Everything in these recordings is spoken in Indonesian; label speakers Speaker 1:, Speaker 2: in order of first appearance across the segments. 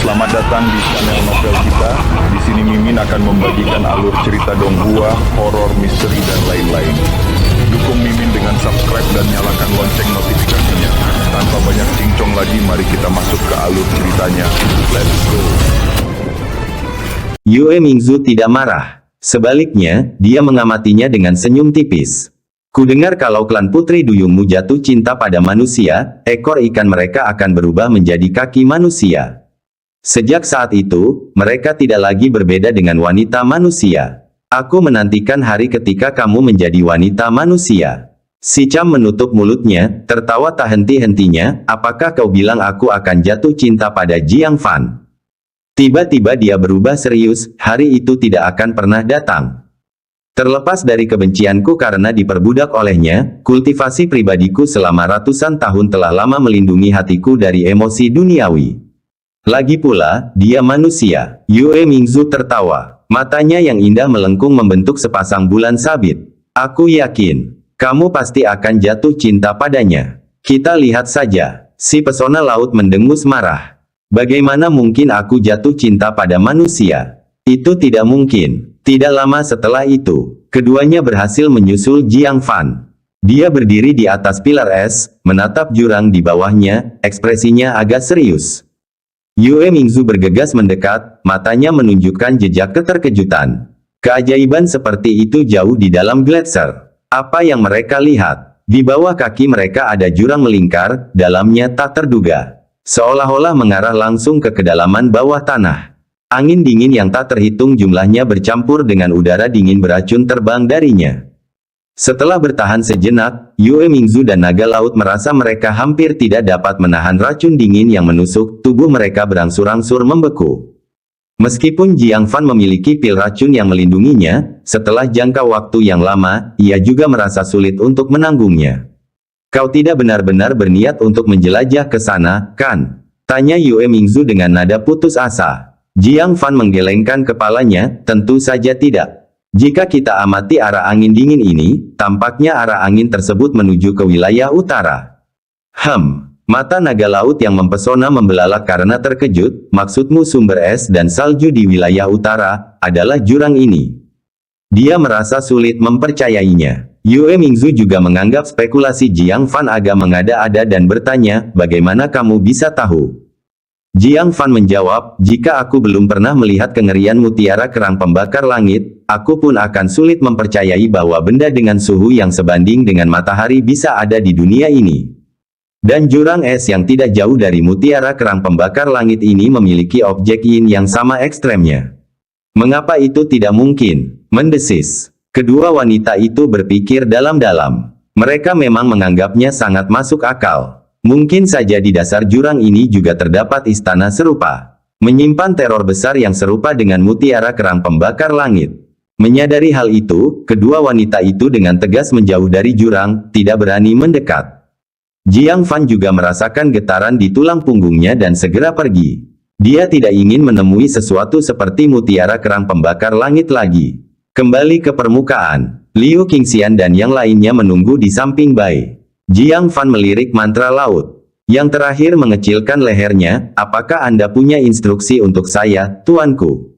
Speaker 1: Selamat datang di channel novel kita. Di sini Mimin akan membagikan alur cerita donghua, horor, misteri, dan lain-lain. Dukung Mimin dengan subscribe dan nyalakan lonceng notifikasinya. Tanpa banyak cincong lagi, mari kita masuk ke alur ceritanya. Let's go.
Speaker 2: Yue Mingzu tidak marah. Sebaliknya, dia mengamatinya dengan senyum tipis. Kudengar kalau klan Putri Duyungmu jatuh cinta pada manusia, ekor ikan mereka akan berubah menjadi kaki manusia. Sejak saat itu, mereka tidak lagi berbeda dengan wanita manusia. Aku menantikan hari ketika kamu menjadi wanita manusia. Si Cham menutup mulutnya, tertawa tak henti-hentinya. Apakah kau bilang aku akan jatuh cinta pada Jiang Fan? Tiba-tiba dia berubah serius, hari itu tidak akan pernah datang. Terlepas dari kebencianku karena diperbudak olehnya, kultivasi pribadiku selama ratusan tahun telah lama melindungi hatiku dari emosi duniawi. Lagi pula, dia manusia. Yue Mingzu tertawa. Matanya yang indah melengkung membentuk sepasang bulan sabit. Aku yakin, kamu pasti akan jatuh cinta padanya. Kita lihat saja. Si pesona laut mendengus marah. Bagaimana mungkin aku jatuh cinta pada manusia? Itu tidak mungkin. Tidak lama setelah itu, keduanya berhasil menyusul Jiang Fan. Dia berdiri di atas pilar es, menatap jurang di bawahnya, ekspresinya agak serius. Yue Mingzu bergegas mendekat, matanya menunjukkan jejak keterkejutan. Keajaiban seperti itu jauh di dalam gletser. Apa yang mereka lihat? Di bawah kaki mereka ada jurang melingkar, dalamnya tak terduga. Seolah-olah mengarah langsung ke kedalaman bawah tanah. Angin dingin yang tak terhitung jumlahnya bercampur dengan udara dingin beracun terbang darinya. Setelah bertahan sejenak, Yue Mingzu dan naga laut merasa mereka hampir tidak dapat menahan racun dingin yang menusuk, tubuh mereka berangsur-angsur membeku. Meskipun Jiang Fan memiliki pil racun yang melindunginya, setelah jangka waktu yang lama, ia juga merasa sulit untuk menanggungnya. Kau tidak benar-benar berniat untuk menjelajah ke sana, kan? Tanya Yue Mingzu dengan nada putus asa. Jiang Fan menggelengkan kepalanya, tentu saja tidak. Jika kita amati arah angin dingin ini, tampaknya arah angin tersebut menuju ke wilayah utara. Mata naga laut yang mempesona membelalak karena terkejut. Maksudmu sumber es dan salju di wilayah utara, adalah jurang ini? Dia merasa sulit mempercayainya. Yue Mingzu juga menganggap spekulasi Jiang Fan agak mengada-ada dan bertanya, bagaimana kamu bisa tahu? Jiang Fan menjawab, jika aku belum pernah melihat kengerian mutiara kerang pembakar langit, aku pun akan sulit mempercayai bahwa benda dengan suhu yang sebanding dengan matahari bisa ada di dunia ini. Dan jurang es yang tidak jauh dari mutiara kerang pembakar langit ini memiliki objek yin yang sama ekstremnya. Mengapa itu tidak mungkin? Mendesis. Kedua wanita itu berpikir dalam-dalam. Mereka memang menganggapnya sangat masuk akal. Mungkin saja di dasar jurang ini juga terdapat istana serupa. Menyimpan teror besar yang serupa dengan mutiara kerang pembakar langit. Menyadari hal itu, kedua wanita itu dengan tegas menjauh dari jurang, tidak berani mendekat. Jiang Fan juga merasakan getaran di tulang punggungnya dan segera pergi. Dia tidak ingin menemui sesuatu seperti mutiara kerang pembakar langit lagi. Kembali ke permukaan, Liu Qingxian dan yang lainnya menunggu di samping Bai. Jiang Fan melirik mantra laut. Yang terakhir mengecilkan lehernya, apakah Anda punya instruksi untuk saya, tuanku?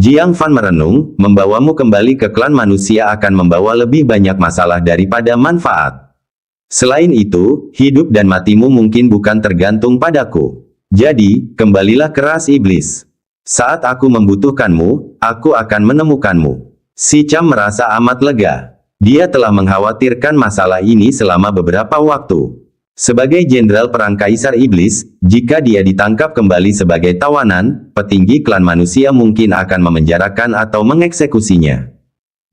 Speaker 2: Jiang Fan merenung, membawamu kembali ke klan manusia akan membawa lebih banyak masalah daripada manfaat. Selain itu, hidup dan matimu mungkin bukan tergantung padaku. Jadi, kembalilah ke ras iblis. Saat aku membutuhkanmu, aku akan menemukanmu. Si Cham merasa amat lega. Dia telah mengkhawatirkan masalah ini selama beberapa waktu. Sebagai jenderal perang Kaisar Iblis, jika dia ditangkap kembali sebagai tawanan, petinggi klan manusia mungkin akan memenjarakan atau mengeksekusinya.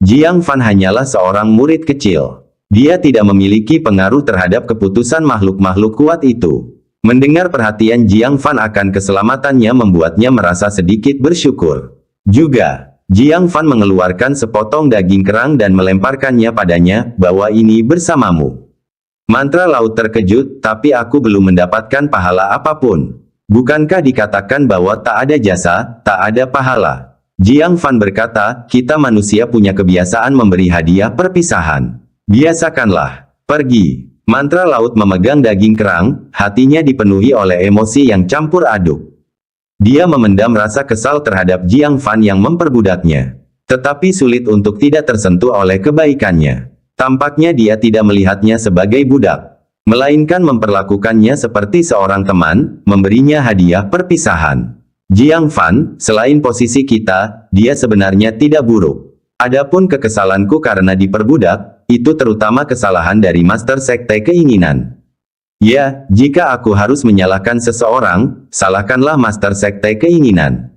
Speaker 2: Jiang Fan hanyalah seorang murid kecil. Dia tidak memiliki pengaruh terhadap keputusan makhluk-makhluk kuat itu. Mendengar perhatian Jiang Fan akan keselamatannya membuatnya merasa sedikit bersyukur. Juga, Jiang Fan mengeluarkan sepotong daging kerang dan melemparkannya padanya, bawa ini bersamamu. Mantra laut terkejut, tapi aku belum mendapatkan pahala apapun. Bukankah dikatakan bahwa tak ada jasa, tak ada pahala? Jiang Fan berkata, kita manusia punya kebiasaan memberi hadiah perpisahan. Biasakanlah. Pergi. Mantra laut memegang daging kerang, hatinya dipenuhi oleh emosi yang campur aduk. Dia memendam rasa kesal terhadap Jiang Fan yang memperbudaknya. Tetapi sulit untuk tidak tersentuh oleh kebaikannya. Tampaknya dia tidak melihatnya sebagai budak, melainkan memperlakukannya seperti seorang teman, memberinya hadiah perpisahan. Jiang Fan, selain posisi kita, dia sebenarnya tidak buruk. Adapun kekesalanku karena diperbudak, itu terutama kesalahan dari Master Sekte Keinginan. Ya, jika aku harus menyalahkan seseorang, salahkanlah Master Sekte Keinginan.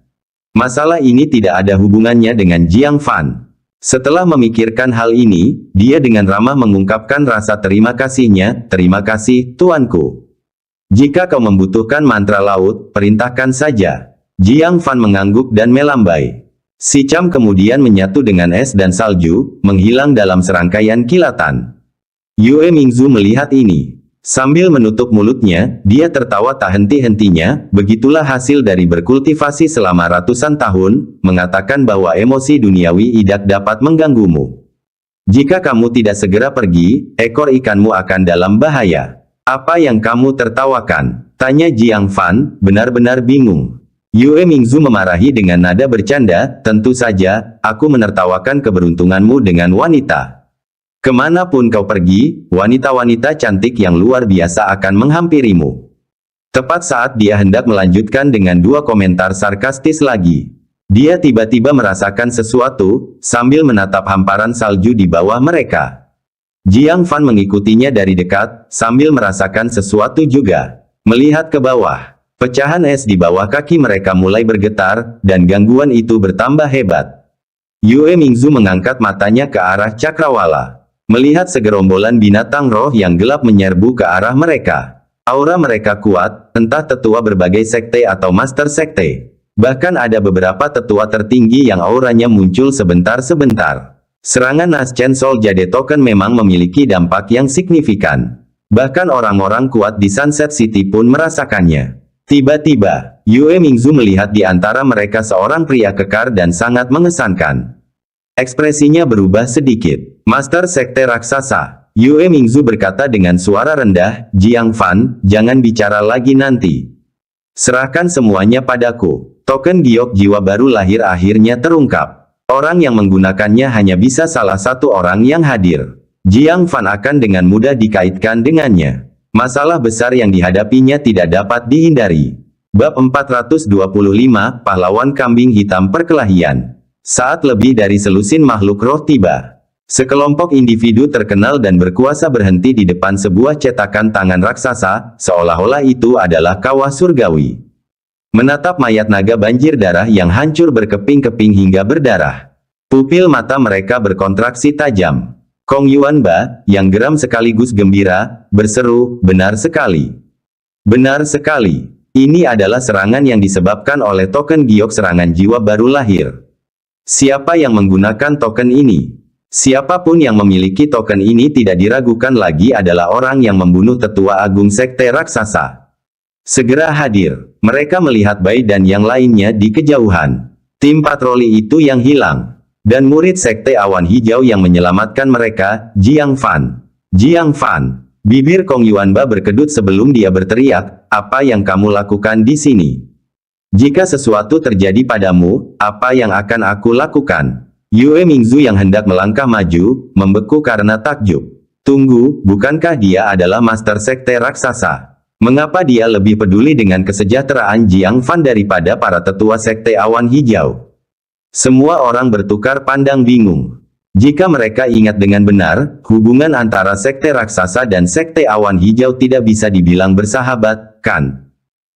Speaker 2: Masalah ini tidak ada hubungannya dengan Jiang Fan. Setelah memikirkan hal ini, dia dengan ramah mengungkapkan rasa terima kasihnya. Terima kasih, tuanku. Jika kau membutuhkan mantra laut, perintahkan saja. Jiang Fan mengangguk dan melambai. Si Cham kemudian menyatu dengan es dan salju, menghilang dalam serangkaian kilatan. Yue Mingzu melihat ini. Sambil menutup mulutnya, dia tertawa tak henti-hentinya. Begitulah hasil dari berkultivasi selama ratusan tahun, mengatakan bahwa emosi duniawi tidak dapat mengganggumu. Jika kamu tidak segera pergi, ekor ikanmu akan dalam bahaya. Apa yang kamu tertawakan? Tanya Jiang Fan, benar-benar bingung. Yue Mingzu memarahi dengan nada bercanda, tentu saja, aku menertawakan keberuntunganmu dengan wanita. Kemanapun kau pergi, wanita-wanita cantik yang luar biasa akan menghampirimu. Tepat saat dia hendak melanjutkan dengan dua komentar sarkastis lagi. Dia tiba-tiba merasakan sesuatu, sambil menatap hamparan salju di bawah mereka. Jiang Fan mengikutinya dari dekat, sambil merasakan sesuatu juga. Melihat ke bawah, pecahan es di bawah kaki mereka mulai bergetar, dan gangguan itu bertambah hebat. Yue Mingzu mengangkat matanya ke arah cakrawala. Melihat segerombolan binatang roh yang gelap menyerbu ke arah mereka. Aura mereka kuat, entah tetua berbagai sekte atau master sekte. Bahkan ada beberapa tetua tertinggi yang auranya muncul sebentar-sebentar. Serangan Naschen Soul Jade Token memang memiliki dampak yang signifikan. Bahkan orang-orang kuat di Sunset City pun merasakannya. Tiba-tiba, Yue Mingzu melihat di antara mereka seorang pria kekar dan sangat mengesankan. Ekspresinya berubah sedikit. Master Sekte Raksasa. Yue Mingzu berkata dengan suara rendah, Jiang Fan, jangan bicara lagi nanti. Serahkan semuanya padaku. Token giok jiwa baru lahir akhirnya terungkap. Orang yang menggunakannya hanya bisa salah satu orang yang hadir. Jiang Fan akan dengan mudah dikaitkan dengannya. Masalah besar yang dihadapinya tidak dapat dihindari. Bab 425, Pahlawan Kambing Hitam Perkelahian. Saat lebih dari selusin makhluk roh tiba. Sekelompok individu terkenal dan berkuasa berhenti di depan sebuah cetakan tangan raksasa, seolah-olah itu adalah kawah surgawi. Menatap mayat naga banjir darah yang hancur berkeping-keping hingga berdarah. Pupil mata mereka berkontraksi tajam. Kong Yuanba, yang geram sekaligus gembira, berseru, benar sekali. Benar sekali. Ini adalah serangan yang disebabkan oleh token giok serangan jiwa baru lahir. Siapa yang menggunakan token ini? Siapapun yang memiliki token ini tidak diragukan lagi adalah orang yang membunuh tetua agung sekte raksasa. Segera hadir. Mereka melihat Bai dan yang lainnya di kejauhan. Tim patroli itu yang hilang. Dan murid sekte awan hijau yang menyelamatkan mereka, Jiang Fan. Jiang Fan. Bibir Kong Yuanba berkedut sebelum dia berteriak, apa yang kamu lakukan di sini? Jika sesuatu terjadi padamu, apa yang akan aku lakukan? Yue Mingzu yang hendak melangkah maju, membeku karena takjub. Tunggu, bukankah dia adalah Master Sekte Raksasa? Mengapa dia lebih peduli dengan kesejahteraan Jiang Fan daripada para tetua Sekte Awan Hijau? Semua orang bertukar pandang bingung. Jika mereka ingat dengan benar, hubungan antara Sekte Raksasa dan Sekte Awan Hijau tidak bisa dibilang bersahabat, kan?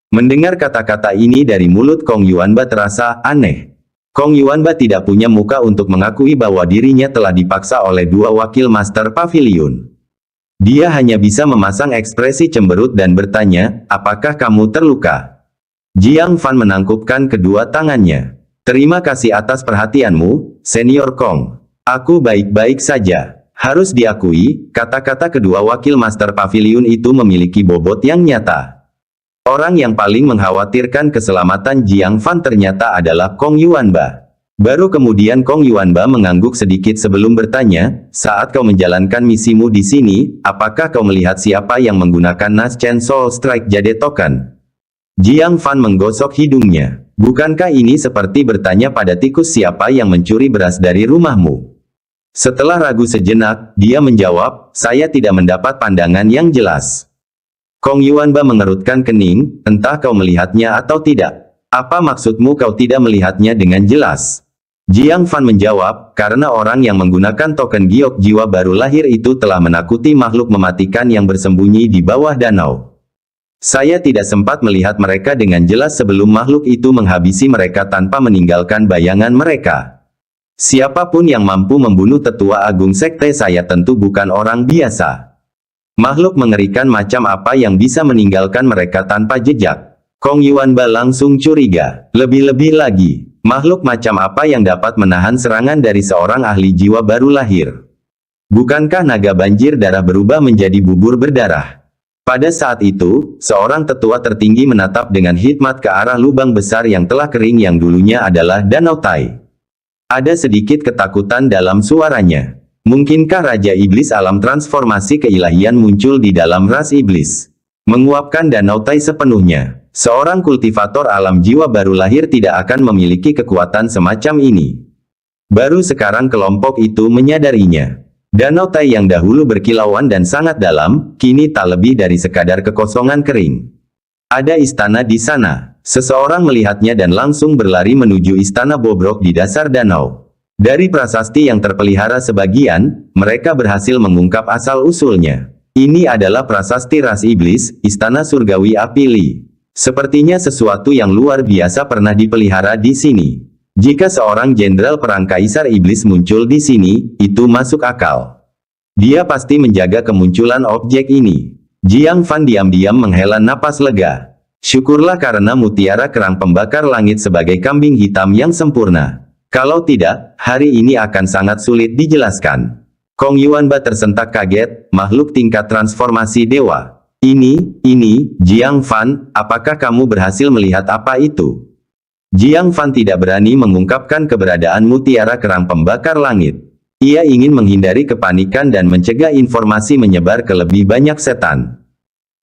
Speaker 2: Mendengar kata-kata ini dari mulut Kong Yuanba terasa aneh. Kong Yuanba tidak punya muka untuk mengakui bahwa dirinya telah dipaksa oleh dua wakil Master Pavilion. Dia hanya bisa memasang ekspresi cemberut dan bertanya, apakah kamu terluka? Jiang Fan menangkupkan kedua tangannya. Terima kasih atas perhatianmu, Senior Kong. Aku baik-baik saja. Harus diakui, kata-kata kedua wakil Master Pavilion itu memiliki bobot yang nyata. Orang yang paling mengkhawatirkan keselamatan Jiang Fan ternyata adalah Kong Yuanba. Baru kemudian Kong Yuanba mengangguk sedikit sebelum bertanya, saat kau menjalankan misimu di sini, apakah kau melihat siapa yang menggunakan Naschen Soul Strike Jade Token? Jiang Fan menggosok hidungnya. Bukankah ini seperti bertanya pada tikus siapa yang mencuri beras dari rumahmu? Setelah ragu sejenak, dia menjawab, saya tidak mendapat pandangan yang jelas. Kong Yuanba mengerutkan kening, entah kau melihatnya atau tidak. Apa maksudmu kau tidak melihatnya dengan jelas? Jiang Fan menjawab, karena orang yang menggunakan token giok jiwa baru lahir itu telah menakuti makhluk mematikan yang bersembunyi di bawah danau. Saya tidak sempat melihat mereka dengan jelas sebelum makhluk itu menghabisi mereka tanpa meninggalkan bayangan mereka. Siapapun yang mampu membunuh tetua agung sekte saya tentu bukan orang biasa. Makhluk mengerikan macam apa yang bisa meninggalkan mereka tanpa jejak? Kong Yuanba langsung curiga. Lebih-lebih lagi, makhluk macam apa yang dapat menahan serangan dari seorang ahli jiwa baru lahir? Bukankah naga banjir darah berubah menjadi bubur berdarah? Pada saat itu, seorang tetua tertinggi menatap dengan hikmat ke arah lubang besar yang telah kering yang dulunya adalah Danau Tai. Ada sedikit ketakutan dalam suaranya. Mungkinkah Raja Iblis alam transformasi keilahian muncul di dalam ras iblis? Menguapkan Danau Tai sepenuhnya. Seorang kultivator alam jiwa baru lahir tidak akan memiliki kekuatan semacam ini. Baru sekarang kelompok itu menyadarinya. Danau Tai yang dahulu berkilauan dan sangat dalam, kini tak lebih dari sekadar kekosongan kering. Ada istana di sana. Seseorang melihatnya dan langsung berlari menuju istana bobrok di dasar danau. Dari prasasti yang terpelihara sebagian, mereka berhasil mengungkap asal-usulnya. Ini adalah prasasti ras iblis, istana surgawi api Li. Sepertinya sesuatu yang luar biasa pernah dipelihara di sini. Jika seorang jenderal perang kaisar iblis muncul di sini, itu masuk akal. Dia pasti menjaga kemunculan objek ini. Jiang Fan diam-diam menghela napas lega. Syukurlah karena mutiara kerang pembakar langit sebagai kambing hitam yang sempurna. Kalau tidak, hari ini akan sangat sulit dijelaskan. Kong Yuanba tersentak kaget, makhluk tingkat transformasi dewa. Ini, Jiang Fan, apakah kamu berhasil melihat apa itu? Jiang Fan tidak berani mengungkapkan keberadaan mutiara kerang pembakar langit. Ia ingin menghindari kepanikan dan mencegah informasi menyebar ke lebih banyak setan.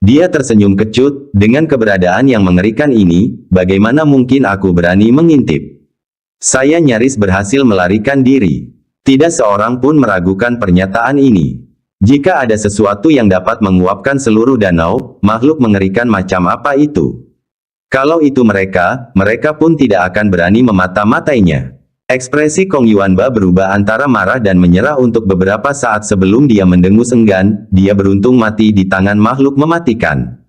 Speaker 2: Dia tersenyum kecut, dengan keberadaan yang mengerikan ini, bagaimana mungkin aku berani mengintip? Saya nyaris berhasil melarikan diri. Tidak seorang pun meragukan pernyataan ini. Jika ada sesuatu yang dapat menguapkan seluruh danau, makhluk mengerikan macam apa itu? Kalau itu mereka pun tidak akan berani memata-matainya. Ekspresi Kong Yuanba berubah antara marah dan menyerah untuk beberapa saat sebelum dia mendengus enggan, dia beruntung mati di tangan makhluk mematikan.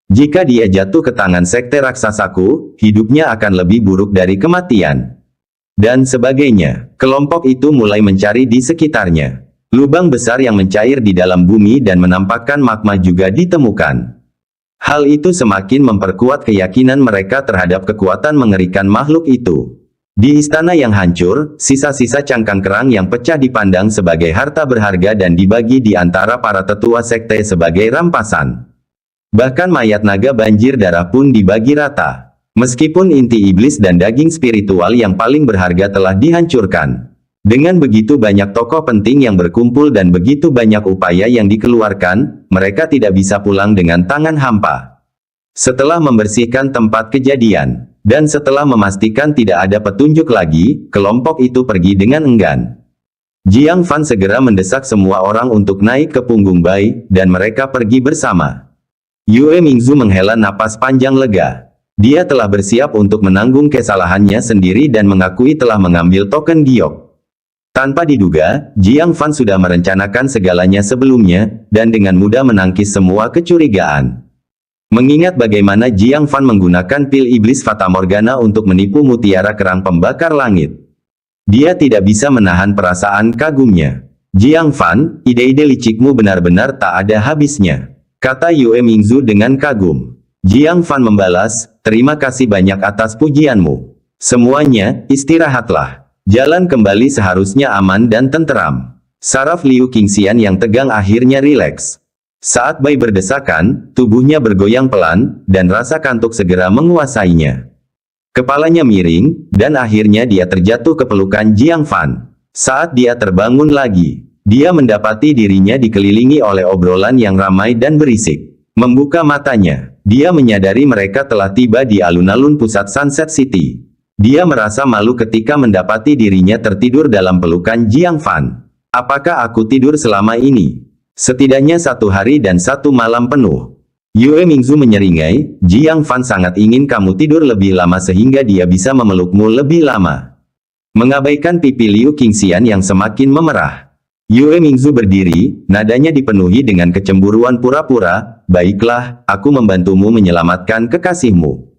Speaker 2: Jika dia jatuh ke tangan sekte raksasaku, hidupnya akan lebih buruk dari kematian. Dan sebagainya, kelompok itu mulai mencari di sekitarnya. Lubang besar yang mencair di dalam bumi dan menampakkan magma juga ditemukan. Hal itu semakin memperkuat keyakinan mereka terhadap kekuatan mengerikan makhluk itu. Di istana yang hancur, sisa-sisa cangkang kerang yang pecah dipandang sebagai harta berharga dan dibagi di antara para tetua sekte sebagai rampasan. Bahkan mayat naga banjir darah pun dibagi rata. Meskipun inti iblis dan daging spiritual yang paling berharga telah dihancurkan. Dengan begitu banyak tokoh penting yang berkumpul dan begitu banyak upaya yang dikeluarkan, mereka tidak bisa pulang dengan tangan hampa. Setelah membersihkan tempat kejadian, dan setelah memastikan tidak ada petunjuk lagi, kelompok itu pergi dengan enggan. Jiang Fan segera mendesak semua orang untuk naik ke punggung Bai, dan mereka pergi bersama. Yue Mingzu menghela napas panjang lega. Dia telah bersiap untuk menanggung kesalahannya sendiri dan mengakui telah mengambil token giok. Tanpa diduga, Jiang Fan sudah merencanakan segalanya sebelumnya, dan dengan mudah menangkis semua kecurigaan. Mengingat bagaimana Jiang Fan menggunakan pil iblis Fata Morgana untuk menipu mutiara kerang pembakar langit. Dia tidak bisa menahan perasaan kagumnya. Jiang Fan, ide-ide licikmu benar-benar tak ada habisnya, kata Yue Mingzu dengan kagum. Jiang Fan membalas, terima kasih banyak atas pujianmu. Semuanya, istirahatlah. Jalan kembali seharusnya aman dan tenteram. Saraf Liu Qingxian yang tegang akhirnya rileks. Saat Bai berdesakan, tubuhnya bergoyang pelan, dan rasa kantuk segera menguasainya. Kepalanya miring, dan akhirnya dia terjatuh ke pelukan Jiang Fan. Saat dia terbangun lagi, dia mendapati dirinya dikelilingi oleh obrolan yang ramai dan berisik. Membuka matanya, Dia menyadari mereka telah tiba di alun-alun pusat Sunset City. Dia merasa malu ketika mendapati dirinya tertidur dalam pelukan Jiang Fan. Apakah aku tidur selama ini? Setidaknya 1 hari dan 1 malam penuh. Yue Mingzu menyeringai, Jiang Fan sangat ingin kamu tidur lebih lama sehingga dia bisa memelukmu lebih lama. Mengabaikan pipi Liu Qingxian yang semakin memerah. Yue Mingzu berdiri, nadanya dipenuhi dengan kecemburuan pura-pura. Baiklah, aku membantumu menyelamatkan kekasihmu.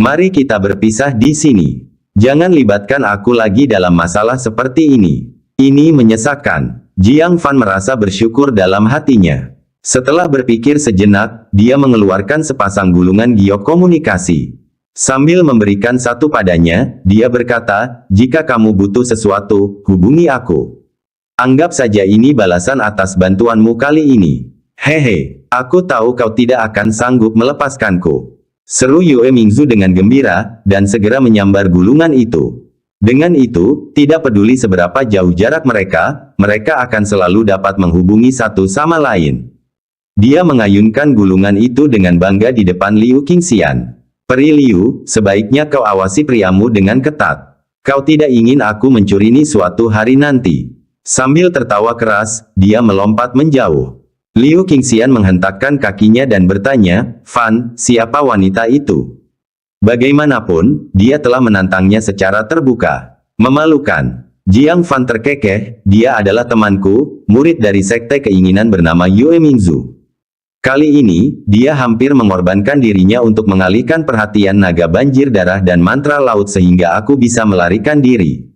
Speaker 2: Mari kita berpisah di sini. Jangan libatkan aku lagi dalam masalah seperti ini. Ini menyesakan. Jiang Fan merasa bersyukur dalam hatinya. Setelah berpikir sejenak, dia mengeluarkan sepasang gulungan giok komunikasi. Sambil memberikan satu padanya, dia berkata, jika kamu butuh sesuatu, hubungi aku. Anggap saja ini balasan atas bantuanmu kali ini. Hehe, aku tahu kau tidak akan sanggup melepaskanku. Seru Yue Mingzu dengan gembira, dan segera menyambar gulungan itu. Dengan itu, tidak peduli seberapa jauh jarak mereka akan selalu dapat menghubungi satu sama lain. Dia mengayunkan gulungan itu dengan bangga di depan Liu Qingxian. Peri Liu, sebaiknya kau awasi priamu dengan ketat. Kau tidak ingin aku mencuri ini suatu hari nanti. Sambil tertawa keras, dia melompat menjauh. Liu Qingxian menghentakkan kakinya dan bertanya, Fan, siapa wanita itu? Bagaimanapun, dia telah menantangnya secara terbuka. Memalukan. Jiang Fan terkekeh, dia adalah temanku, murid dari sekte keinginan bernama Yue Mingzu. Kali ini, dia hampir mengorbankan dirinya untuk mengalihkan perhatian naga banjir darah dan mantra laut sehingga aku bisa melarikan diri.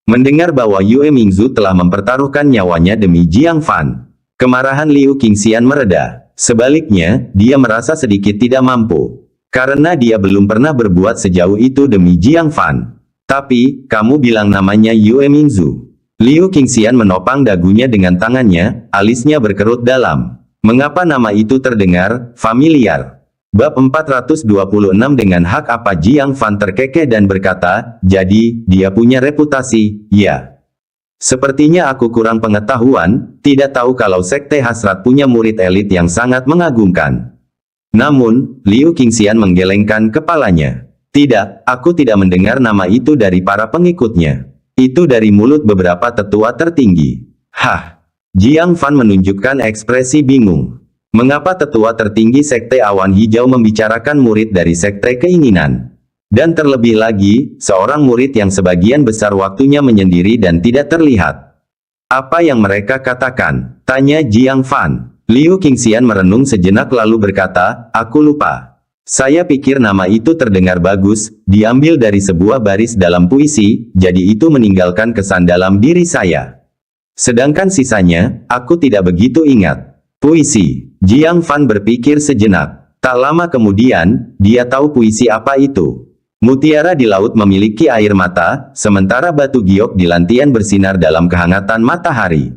Speaker 2: Mendengar bahwa Yue Mingzu telah mempertaruhkan nyawanya demi Jiang Fan, kemarahan Liu Qingxian mereda. Sebaliknya, dia merasa sedikit tidak mampu. Karena dia belum pernah berbuat sejauh itu demi Jiang Fan. Tapi, kamu bilang namanya Yue Mingzu. Liu Qingxian menopang dagunya dengan tangannya, alisnya berkerut dalam. Mengapa nama itu terdengar familiar? Bab 426 dengan hak apa Jiang Fan terkekeh dan berkata, jadi, dia punya reputasi, ya. Sepertinya aku kurang pengetahuan, tidak tahu kalau sekte hasrat punya murid elit yang sangat mengagumkan. Namun, Liu Qingxian menggelengkan kepalanya. Tidak, aku tidak mendengar nama itu dari para pengikutnya. Itu dari mulut beberapa tetua tertinggi. Hah. Jiang Fan menunjukkan ekspresi bingung. Mengapa tetua tertinggi sekte awan hijau membicarakan murid dari sekte keinginan? Dan terlebih lagi, seorang murid yang sebagian besar waktunya menyendiri dan tidak terlihat. Apa yang mereka katakan? Tanya Jiang Fan. Liu Qingxian merenung sejenak lalu berkata, aku lupa. Saya pikir nama itu terdengar bagus, diambil dari sebuah baris dalam puisi, jadi itu meninggalkan kesan dalam diri saya. Sedangkan sisanya, aku tidak begitu ingat. Puisi. Jiang Fan berpikir sejenak. Tak lama kemudian, dia tahu puisi apa itu. Mutiara di laut memiliki air mata, sementara batu giok di lantian bersinar dalam kehangatan matahari.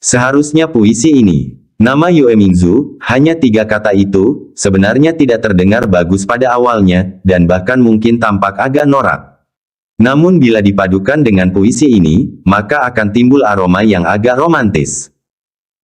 Speaker 2: Seharusnya puisi ini. Nama Yue Mingzu, hanya 3 kata itu, sebenarnya tidak terdengar bagus pada awalnya, dan bahkan mungkin tampak agak norak. Namun bila dipadukan dengan puisi ini, maka akan timbul aroma yang agak romantis.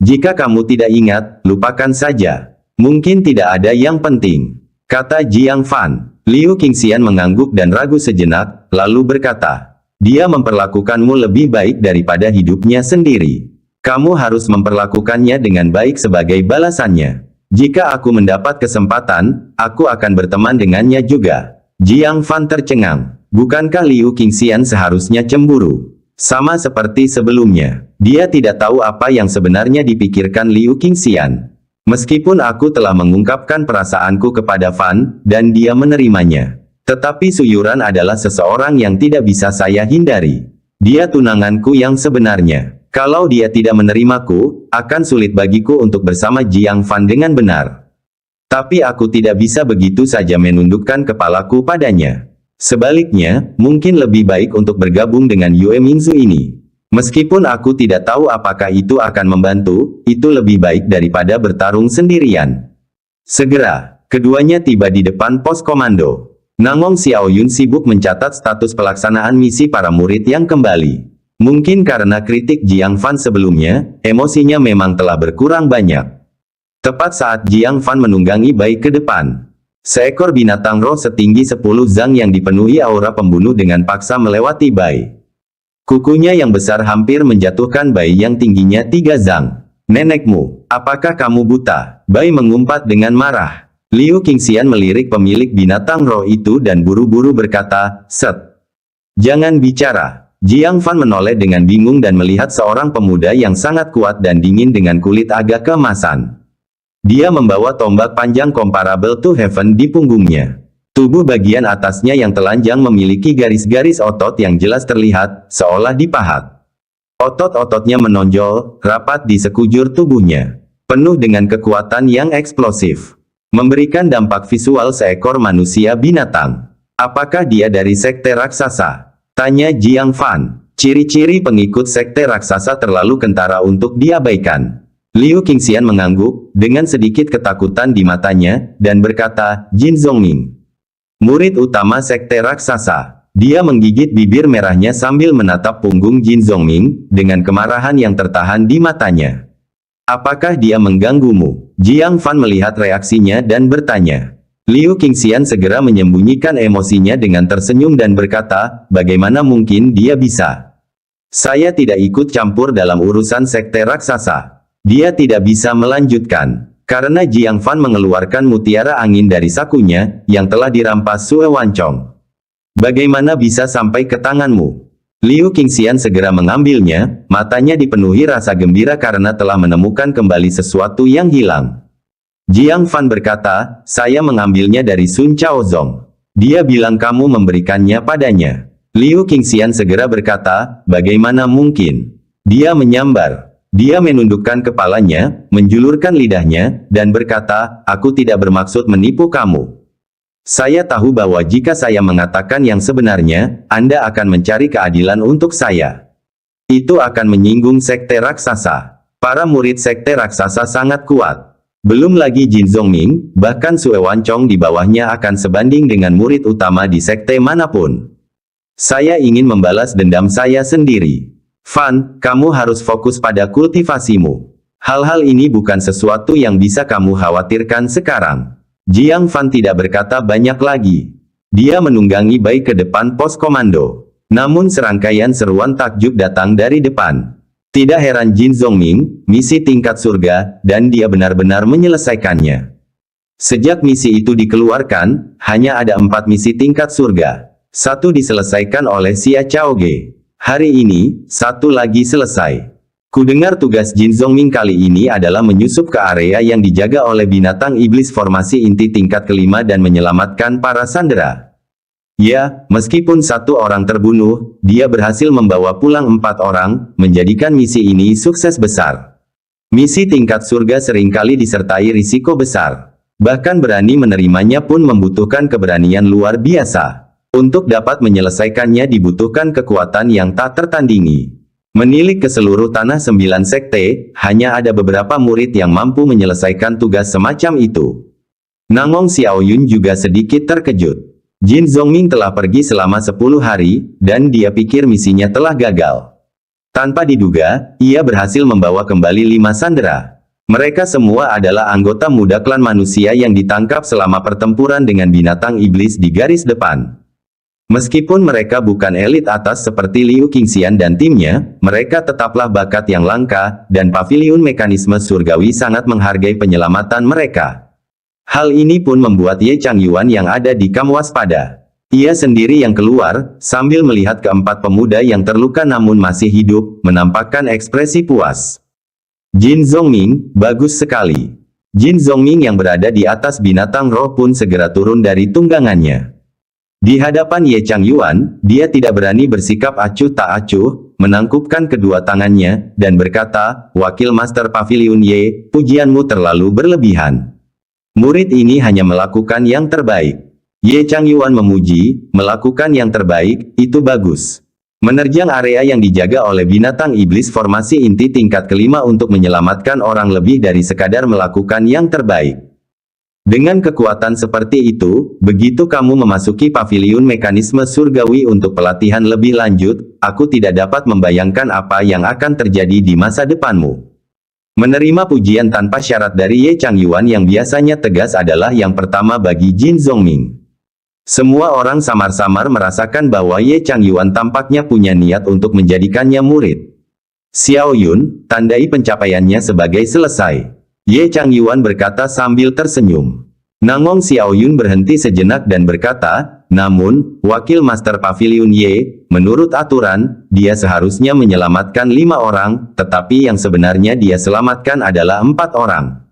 Speaker 2: Jika kamu tidak ingat, lupakan saja. Mungkin tidak ada yang penting, kata Jiang Fan. Liu Qingxian mengangguk dan ragu sejenak, lalu berkata, dia memperlakukanmu lebih baik daripada hidupnya sendiri. Kamu harus memperlakukannya dengan baik sebagai balasannya. Jika aku mendapat kesempatan, aku akan berteman dengannya juga. Jiang Fan tercengang. Bukankah Liu Qingxian seharusnya cemburu? Sama seperti sebelumnya, dia tidak tahu apa yang sebenarnya dipikirkan Liu Qingxian. Meskipun aku telah mengungkapkan perasaanku kepada Fan, dan dia menerimanya. Tetapi Suyuran adalah seseorang yang tidak bisa saya hindari. Dia tunanganku yang sebenarnya. Kalau dia tidak menerimaku, akan sulit bagiku untuk bersama Jiang Fan dengan benar. Tapi aku tidak bisa begitu saja menundukkan kepalaku padanya. Sebaliknya, mungkin lebih baik untuk bergabung dengan Yue Mingzu ini. Meskipun aku tidak tahu apakah itu akan membantu, itu lebih baik daripada bertarung sendirian. Segera, keduanya tiba di depan pos komando. Nangong Xiaoyun sibuk mencatat status pelaksanaan misi para murid yang kembali. Mungkin karena kritik Jiang Fan sebelumnya, emosinya memang telah berkurang banyak. Tepat saat Jiang Fan menunggangi baik ke depan, Seekor binatang roh setinggi 10 zang yang dipenuhi aura pembunuh dengan paksa melewati Bai. Kukunya yang besar hampir menjatuhkan Bai yang tingginya 3 zang. Nenekmu, apakah kamu buta? Bai mengumpat dengan marah. Liu Qingxian melirik pemilik binatang roh itu dan buru-buru berkata, "Set. Jangan bicara." Jiang Fan menoleh dengan bingung dan melihat seorang pemuda yang sangat kuat dan dingin dengan kulit agak keemasan. Dia membawa tombak panjang comparable to heaven di punggungnya. Tubuh bagian atasnya yang telanjang memiliki garis-garis otot yang jelas terlihat, seolah dipahat. Otot-ototnya menonjol, rapat di sekujur tubuhnya. Penuh dengan kekuatan yang eksplosif. Memberikan dampak visual seekor manusia binatang. Apakah dia dari sekte raksasa? Tanya Jiang Fan. Ciri-ciri pengikut sekte raksasa terlalu kentara untuk diabaikan. Liu Qingxian mengangguk, dengan sedikit ketakutan di matanya, dan berkata, "Jin Zongming. Murid utama sekte raksasa." Dia menggigit bibir merahnya sambil menatap punggung Jin Zongming, dengan kemarahan yang tertahan di matanya. "Apakah dia mengganggumu?" Jiang Fan melihat reaksinya dan bertanya. Liu Qingxian segera menyembunyikan emosinya dengan tersenyum dan berkata, "Bagaimana mungkin dia bisa? Saya tidak ikut campur dalam urusan sekte raksasa." Dia tidak bisa melanjutkan, karena Jiang Fan mengeluarkan mutiara angin dari sakunya, yang telah dirampas Sue Wancong. "Bagaimana bisa sampai ke tanganmu?" Liu Qingxian segera mengambilnya, matanya dipenuhi rasa gembira karena telah menemukan kembali sesuatu yang hilang. Jiang Fan berkata, "Saya mengambilnya dari Sun Chaozong. Dia bilang kamu memberikannya padanya." Liu Qingxian segera berkata, "Bagaimana mungkin?" Dia menyambar. Dia menundukkan kepalanya, menjulurkan lidahnya, dan berkata, "Aku tidak bermaksud menipu kamu. Saya tahu bahwa jika saya mengatakan yang sebenarnya, Anda akan mencari keadilan untuk saya. Itu akan menyinggung sekte raksasa. Para murid sekte raksasa sangat kuat. Belum lagi Jin Zongming, bahkan Sue Wancong di bawahnya akan sebanding dengan murid utama di sekte manapun. Saya ingin membalas dendam saya sendiri. Fan, kamu harus fokus pada kultivasimu. Hal-hal ini bukan sesuatu yang bisa kamu khawatirkan sekarang." Jiang Fan tidak berkata banyak lagi. Dia menunggangi Bai ke depan pos komando. Namun serangkaian seruan takjub datang dari depan. Tidak heran Jin Zongming, misi tingkat surga, dan dia benar-benar menyelesaikannya. Sejak misi itu dikeluarkan, hanya ada 4 misi tingkat surga. 1 diselesaikan oleh Xia Chaoge. Hari ini, 1 lagi selesai. Kudengar tugas Jin Zongming kali ini adalah menyusup ke area yang dijaga oleh binatang iblis formasi inti tingkat kelima dan menyelamatkan para sandera. Ya, meskipun 1 orang terbunuh, dia berhasil membawa pulang 4 orang, menjadikan misi ini sukses besar. Misi tingkat surga seringkali disertai risiko besar. Bahkan berani menerimanya pun membutuhkan keberanian luar biasa. Untuk dapat menyelesaikannya dibutuhkan kekuatan yang tak tertandingi. Menilik ke seluruh tanah 9 sekte, hanya ada beberapa murid yang mampu menyelesaikan tugas semacam itu. Nangong Xiaoyun juga sedikit terkejut. Jin Zongming telah pergi selama 10 hari, dan dia pikir misinya telah gagal. Tanpa diduga, ia berhasil membawa kembali 5 sandera. Mereka semua adalah anggota muda klan manusia yang ditangkap selama pertempuran dengan binatang iblis di garis depan. Meskipun mereka bukan elit atas seperti Liu Qingxian dan timnya, mereka tetaplah bakat yang langka, dan paviliun mekanisme surgawi sangat menghargai penyelamatan mereka. Hal ini pun membuat Ye Changyuan yang ada di kamp waspada. Ia sendiri yang keluar, sambil melihat keempat pemuda yang terluka namun masih hidup, menampakkan ekspresi puas. Jin Zongming, bagus sekali. Jin Zongming yang berada di atas binatang roh pun segera turun dari tunggangannya. Di hadapan Ye Changyuan, dia tidak berani bersikap acuh tak acuh, menangkupkan kedua tangannya, dan berkata, "Wakil Master Pavilion Ye, pujianmu terlalu berlebihan. Murid ini hanya melakukan yang terbaik." Ye Changyuan memuji, "Melakukan yang terbaik, itu bagus. Menerjang area yang dijaga oleh binatang iblis formasi inti tingkat kelima untuk menyelamatkan orang lebih dari sekadar melakukan yang terbaik. Dengan kekuatan seperti itu, begitu kamu memasuki paviliun mekanisme surgawi untuk pelatihan lebih lanjut, aku tidak dapat membayangkan apa yang akan terjadi di masa depanmu." Menerima pujian tanpa syarat dari Ye Changyuan yang biasanya tegas adalah yang pertama bagi Jin Zhongming. Semua orang samar-samar merasakan bahwa Ye Changyuan tampaknya punya niat untuk menjadikannya murid. Xiao Yun, tandai pencapaiannya sebagai selesai. Ye Changyuan berkata sambil tersenyum. Nangong Xiao Yun berhenti sejenak dan berkata, namun, Wakil Master Pavilion Ye, menurut aturan, dia seharusnya menyelamatkan 5 orang, tetapi yang sebenarnya dia selamatkan adalah 4 orang.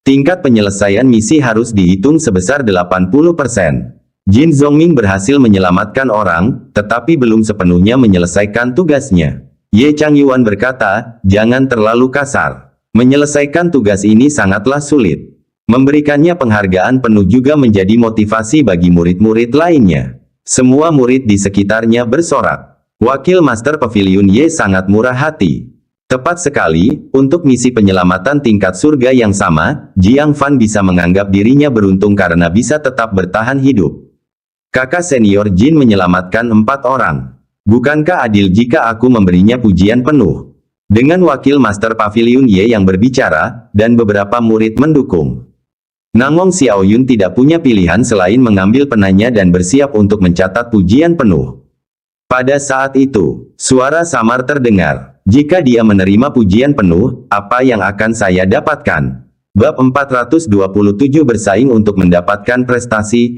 Speaker 2: Tingkat penyelesaian misi harus dihitung sebesar 80%. Jin Zhongming berhasil menyelamatkan orang, tetapi belum sepenuhnya menyelesaikan tugasnya. Ye Changyuan berkata, jangan terlalu kasar. Menyelesaikan tugas ini sangatlah sulit. Memberikannya penghargaan penuh juga menjadi motivasi bagi murid-murid lainnya. Semua murid di sekitarnya bersorak. Wakil Master Pavilion Ye sangat murah hati. Tepat sekali, untuk misi penyelamatan tingkat surga yang sama, Jiang Fan bisa menganggap dirinya beruntung karena bisa tetap bertahan hidup. Kakak senior Jin menyelamatkan 4 orang. Bukankah adil jika aku memberinya pujian penuh? Dengan Wakil Master Pavilion Ye yang berbicara, dan beberapa murid mendukung. Nangong Xiao Yun tidak punya pilihan selain mengambil penanya dan bersiap untuk mencatat pujian penuh. Pada saat itu, suara samar terdengar. Jika dia menerima pujian penuh, apa yang akan saya dapatkan? Bab 427 bersaing untuk mendapatkan prestasi,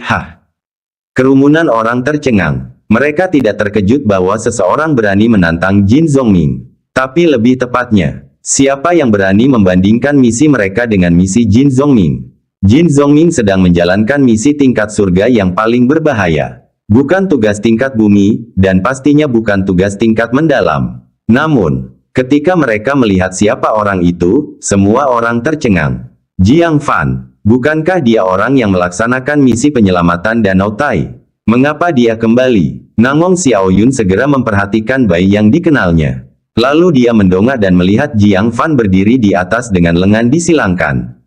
Speaker 2: Kerumunan orang tercengang. Mereka tidak terkejut bahwa seseorang berani menantang Jin Zhongming. Tapi lebih tepatnya, siapa yang berani membandingkan misi mereka dengan misi Jin Zhongming? Jin Zhongming sedang menjalankan misi tingkat surga yang paling berbahaya. Bukan tugas tingkat bumi, dan pastinya bukan tugas tingkat mendalam. Namun, ketika mereka melihat siapa orang itu, semua orang tercengang. Jiang Fan, bukankah dia orang yang melaksanakan misi penyelamatan Danau Tai? Mengapa dia kembali? Nangong Xiao Yun segera memperhatikan bayi yang dikenalnya. Lalu dia mendongak dan melihat Jiang Fan berdiri di atas dengan lengan disilangkan.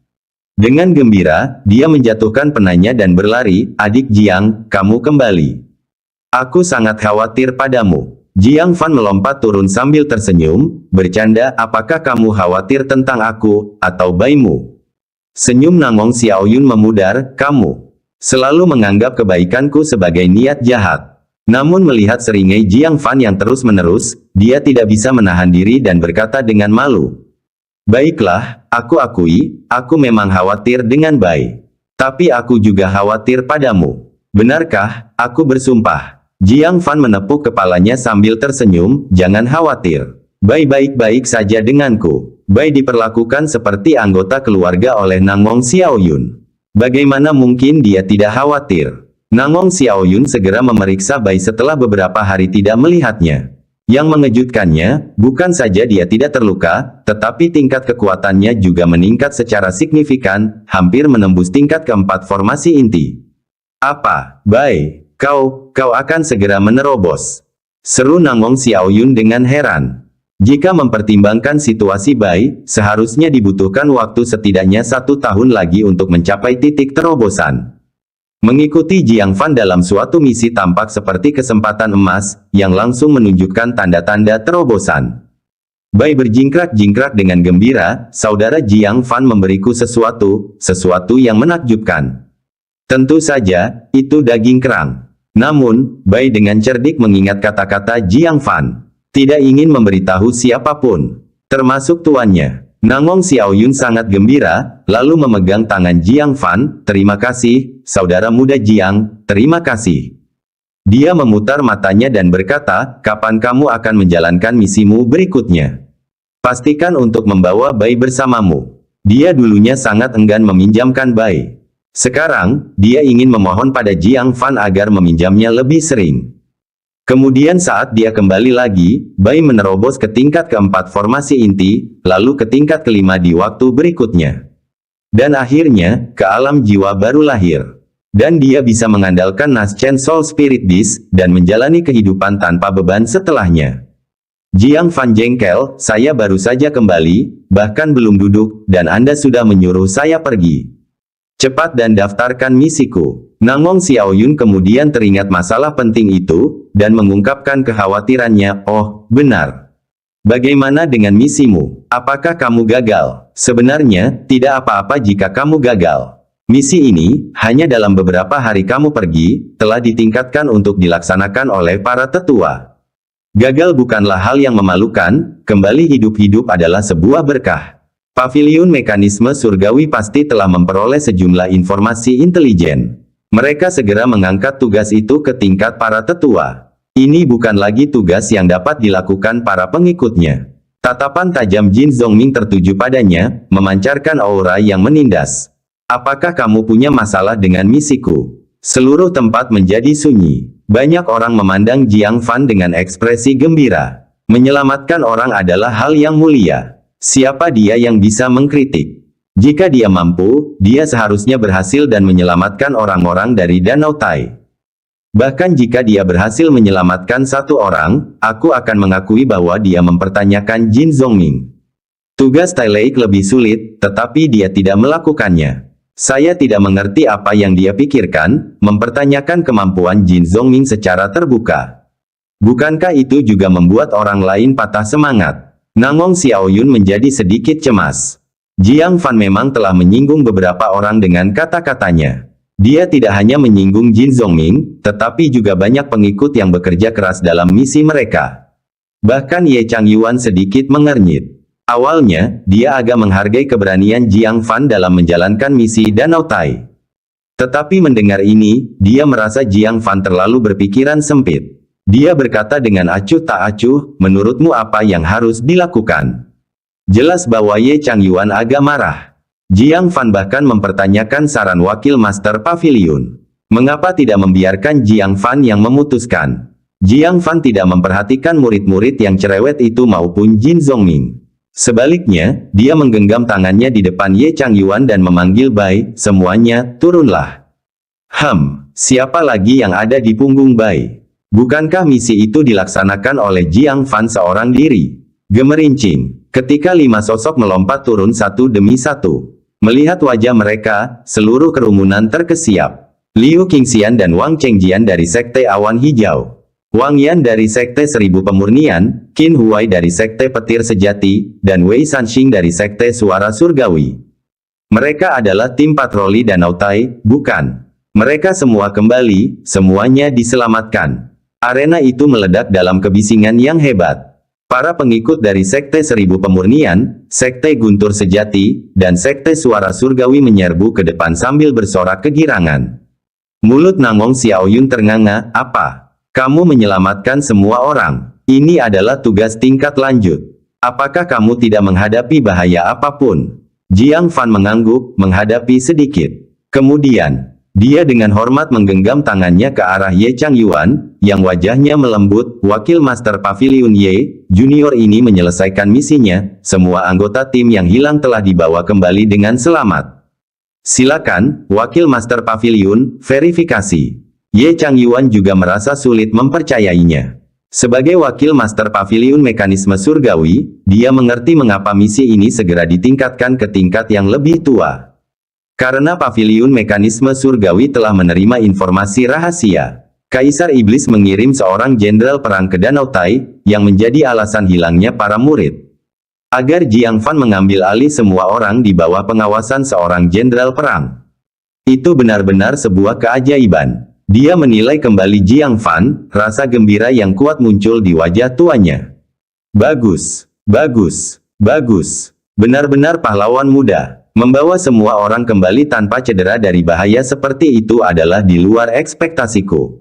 Speaker 2: Dengan gembira, dia menjatuhkan penanya dan berlari, adik Jiang, kamu kembali. Aku sangat khawatir padamu. Jiang Fan melompat turun sambil tersenyum, bercanda, apakah kamu khawatir tentang aku, atau bayimu? Senyum Nangong Xiao Yun memudar, kamu selalu menganggap kebaikanku sebagai niat jahat. Namun melihat seringai Jiang Fan yang terus-menerus, dia tidak bisa menahan diri dan berkata dengan malu. Baiklah, aku akui, aku memang khawatir dengan Bai. Tapi aku juga khawatir padamu. Benarkah? Aku bersumpah. Jiang Fan menepuk kepalanya sambil tersenyum, jangan khawatir. Bai baik-baik saja denganku. Bai diperlakukan seperti anggota keluarga oleh Nangong Xiao Yun. Bagaimana mungkin dia tidak khawatir? Nangong Xiao Yun segera memeriksa Bai setelah beberapa hari tidak melihatnya. Yang mengejutkannya, bukan saja dia tidak terluka, tetapi tingkat kekuatannya juga meningkat secara signifikan, hampir menembus tingkat keempat formasi inti. Apa, Bai? Kau akan segera menerobos. Seru Nangong Xiao Yun dengan heran. Jika mempertimbangkan situasi Bai, seharusnya dibutuhkan waktu setidaknya 1 tahun lagi untuk mencapai titik terobosan. Mengikuti Jiang Fan dalam suatu misi tampak seperti kesempatan emas, yang langsung menunjukkan tanda-tanda terobosan. Bai berjingkrak-jingkrak dengan gembira, saudara Jiang Fan memberiku sesuatu yang menakjubkan. Tentu saja, itu daging kerang. Namun, Bai dengan cerdik mengingat kata-kata Jiang Fan. Tidak ingin memberitahu siapapun, termasuk tuannya. Nangong Xiao Yun sangat gembira, lalu memegang tangan Jiang Fan, terima kasih, saudara muda Jiang, terima kasih. Dia memutar matanya dan berkata, kapan kamu akan menjalankan misimu berikutnya? Pastikan untuk membawa Bai bersamamu. Dia dulunya sangat enggan meminjamkan Bai. Sekarang, dia ingin memohon pada Jiang Fan agar meminjamnya lebih sering. Kemudian saat dia kembali lagi, Bai menerobos ke tingkat keempat formasi inti, lalu ke tingkat kelima di waktu berikutnya. Dan akhirnya, ke alam jiwa baru lahir. Dan dia bisa mengandalkan Naschen Soul Spirit Beast, dan menjalani kehidupan tanpa beban setelahnya. Jiang Fan jengkel, saya baru saja kembali, bahkan belum duduk, dan Anda sudah menyuruh saya pergi. Cepat dan daftarkan misiku. Nangong Xiao Yun kemudian teringat masalah penting itu, dan mengungkapkan kekhawatirannya, oh, benar. Bagaimana dengan misimu? Apakah kamu gagal? Sebenarnya, tidak apa-apa jika kamu gagal. Misi ini, hanya dalam beberapa hari kamu pergi, telah ditingkatkan untuk dilaksanakan oleh para tetua. Gagal bukanlah hal yang memalukan, kembali hidup-hidup adalah sebuah berkah. Paviliun mekanisme surgawi pasti telah memperoleh sejumlah informasi intelijen. Mereka segera mengangkat tugas itu ke tingkat para tetua. Ini bukan lagi tugas yang dapat dilakukan para pengikutnya. Tatapan tajam Jin Zongming tertuju padanya, memancarkan aura yang menindas. Apakah kamu punya masalah dengan misiku? Seluruh tempat menjadi sunyi. Banyak orang memandang Jiang Fan dengan ekspresi gembira. Menyelamatkan orang adalah hal yang mulia. Siapa dia yang bisa mengkritik? Jika dia mampu, dia seharusnya berhasil dan menyelamatkan orang-orang dari Danau Tai. Bahkan jika dia berhasil menyelamatkan satu orang, aku akan mengakui bahwa dia mempertanyakan Jin Zongming. Tugas Tai Lake lebih sulit, tetapi dia tidak melakukannya. Saya tidak mengerti apa yang dia pikirkan, mempertanyakan kemampuan Jin Zongming secara terbuka. Bukankah itu juga membuat orang lain patah semangat? Nangong Xiaoyun menjadi sedikit cemas. Jiang Fan memang telah menyinggung beberapa orang dengan kata-katanya. Dia tidak hanya menyinggung Jin Zongming, tetapi juga banyak pengikut yang bekerja keras dalam misi mereka. Bahkan Ye Changyuan sedikit mengernyit. Awalnya, dia agak menghargai keberanian Jiang Fan dalam menjalankan misi Danau Tai. Tetapi mendengar ini, dia merasa Jiang Fan terlalu berpikiran sempit. Dia berkata dengan acuh tak acuh, menurutmu apa yang harus dilakukan? Jelas bahwa Ye Changyuan agak marah. Jiang Fan bahkan mempertanyakan saran wakil Master Pavilion. Mengapa tidak membiarkan Jiang Fan yang memutuskan? Jiang Fan tidak memperhatikan murid-murid yang cerewet itu maupun Jin Zongming. Sebaliknya, dia menggenggam tangannya di depan Ye Changyuan dan memanggil Bai, semuanya, turunlah. Siapa lagi yang ada di punggung Bai? Bukankah misi itu dilaksanakan oleh Jiang Fan seorang diri? Gemerincing, ketika 5 sosok melompat turun satu demi satu. Melihat wajah mereka, seluruh kerumunan terkesiap. Liu Qingxian dan Wang Chengjian dari Sekte Awan Hijau. Wang Yan dari Sekte Seribu Pemurnian, Qin Huai dari Sekte Petir Sejati, dan Wei Sanxing dari Sekte Suara Surgawi. Mereka adalah tim patroli Danau Tai, bukan? Mereka semua kembali, semuanya diselamatkan. Arena itu meledak dalam kebisingan yang hebat. Para pengikut dari Sekte Seribu Pemurnian, Sekte Guntur Sejati, dan Sekte Suara Surgawi menyerbu ke depan sambil bersorak kegirangan. Mulut Nangong Xiaoyun ternganga, apa? Kamu menyelamatkan semua orang. Ini adalah tugas tingkat lanjut. Apakah kamu tidak menghadapi bahaya apapun? Jiang Fan mengangguk, menghadapi sedikit. Kemudian, dia dengan hormat menggenggam tangannya ke arah Ye Changyuan, yang wajahnya melembut. Wakil Master Pavilion Ye, junior ini menyelesaikan misinya, semua anggota tim yang hilang telah dibawa kembali dengan selamat. Silakan, Wakil Master Pavilion, verifikasi. Ye Changyuan juga merasa sulit mempercayainya. Sebagai Wakil Master Pavilion Mekanisme Surgawi, dia mengerti mengapa misi ini segera ditingkatkan ke tingkat yang lebih tua. Karena Paviliun Mekanisme Surgawi telah menerima informasi rahasia. Kaisar Iblis mengirim seorang jenderal perang ke Danau Tai, yang menjadi alasan hilangnya para murid. Agar Jiang Fan mengambil alih semua orang di bawah pengawasan seorang jenderal perang. Itu benar-benar sebuah keajaiban. Dia menilai kembali Jiang Fan, rasa gembira yang kuat muncul di wajah tuanya. Bagus, bagus, bagus. Benar-benar pahlawan muda. Membawa semua orang kembali tanpa cedera dari bahaya seperti itu adalah di luar ekspektasiku.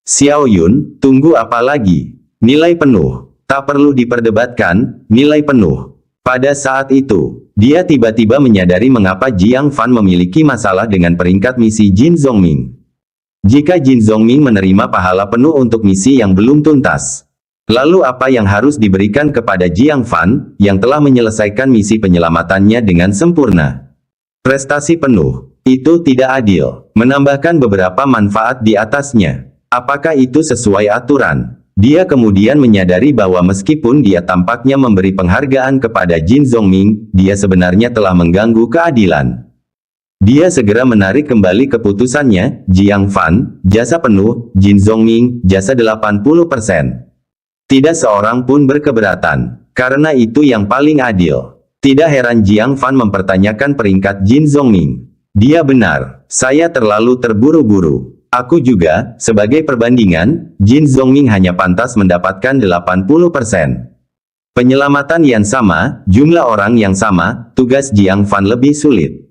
Speaker 2: Xiao Yun, tunggu apa lagi? Nilai penuh. Tak perlu diperdebatkan, nilai penuh. Pada saat itu, dia tiba-tiba menyadari mengapa Jiang Fan memiliki masalah dengan peringkat misi Jin Zongming. Jika Jin Zongming menerima pahala penuh untuk misi yang belum tuntas, lalu apa yang harus diberikan kepada Jiang Fan, yang telah menyelesaikan misi penyelamatannya dengan sempurna? Prestasi penuh. Itu tidak adil. Menambahkan beberapa manfaat di atasnya. Apakah itu sesuai aturan? Dia kemudian menyadari bahwa meskipun dia tampaknya memberi penghargaan kepada Jin Zongming, dia sebenarnya telah mengganggu keadilan. Dia segera menarik kembali keputusannya. Jiang Fan, jasa penuh, Jin Zongming, jasa 80%. Tidak seorang pun berkeberatan. karena itu yang paling adil. Tidak heran Jiang Fan mempertanyakan peringkat Jin Zhongming. Dia benar, saya terlalu terburu-buru. Aku juga, sebagai perbandingan, Jin Zhongming hanya pantas mendapatkan 80%. Penyelamatan yang sama, jumlah orang yang sama, tugas Jiang Fan lebih sulit.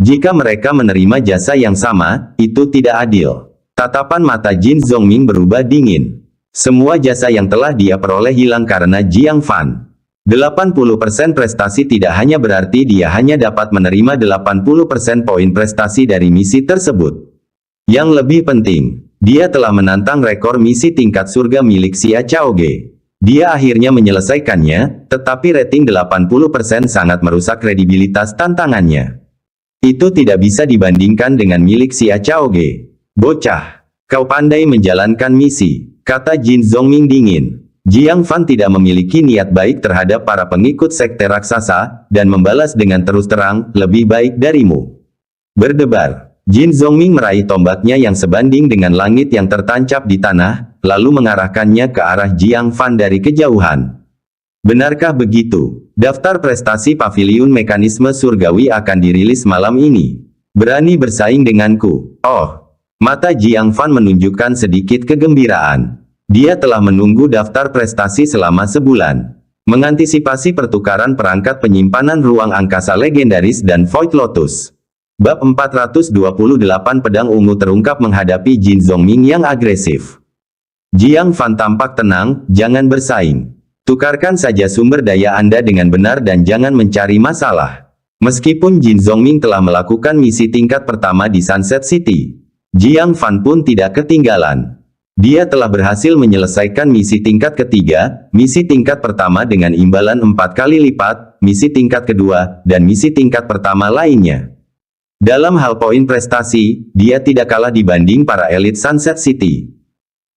Speaker 2: Jika mereka menerima jasa yang sama, itu tidak adil. Tatapan mata Jin Zhongming berubah dingin. Semua jasa yang telah dia peroleh hilang karena Jiang Fan. 80% prestasi tidak hanya berarti dia hanya dapat menerima 80% poin prestasi dari misi tersebut. Yang lebih penting, dia telah menantang rekor misi tingkat surga milik Xia Chaoge. Dia akhirnya menyelesaikannya, tetapi rating 80% sangat merusak kredibilitas tantangannya. Itu tidak bisa dibandingkan dengan milik Xia Chaoge. Bocah, kau pandai menjalankan misi, kata Jin Zhongming dingin. Jiang Fan tidak memiliki niat baik terhadap para pengikut sekte raksasa, dan membalas dengan terus terang, lebih baik darimu. Berdebar, Jin Zhongming meraih tombaknya yang sebanding dengan langit yang tertancap di tanah, lalu mengarahkannya ke arah Jiang Fan dari kejauhan. Benarkah begitu? Daftar prestasi Paviliun Mekanisme Surgawi akan dirilis malam ini. Berani bersaing denganku? Oh, mata Jiang Fan menunjukkan sedikit kegembiraan. Dia telah menunggu daftar prestasi selama sebulan. Mengantisipasi pertukaran perangkat penyimpanan ruang angkasa legendaris dan Void Lotus. Bab 428 Pedang Ungu terungkap menghadapi Jin Zhongming yang agresif. Jiang Fan tampak tenang, jangan bersaing. Tukarkan saja sumber daya Anda dengan benar dan jangan mencari masalah. Meskipun Jin Zhongming telah melakukan misi tingkat pertama di Sunset City, Jiang Fan pun tidak ketinggalan. Dia telah berhasil menyelesaikan misi tingkat ketiga, misi tingkat pertama dengan imbalan 4 kali lipat, misi tingkat kedua, dan misi tingkat pertama lainnya. Dalam hal poin prestasi, dia tidak kalah dibanding para elit Sunset City.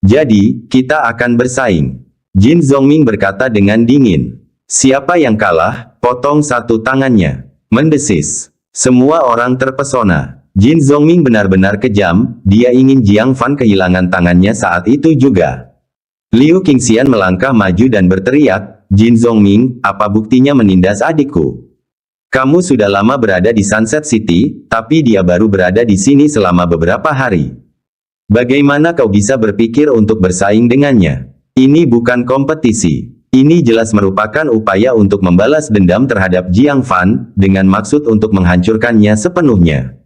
Speaker 2: Jadi, kita akan bersaing. Jin Zhongming berkata dengan dingin. Siapa yang kalah, potong satu tangannya. Mendesis. Semua orang terpesona. Jin Zhongming benar-benar kejam, dia ingin Jiang Fan kehilangan tangannya saat itu juga. Liu Qingxian melangkah maju dan berteriak, Jin Zhongming, apa buktinya menindas adikku? Kamu sudah lama berada di Sunset City, tapi dia baru berada di sini selama beberapa hari. Bagaimana kau bisa berpikir untuk bersaing dengannya? Ini bukan kompetisi. Ini jelas merupakan upaya untuk membalas dendam terhadap Jiang Fan, dengan maksud untuk menghancurkannya sepenuhnya.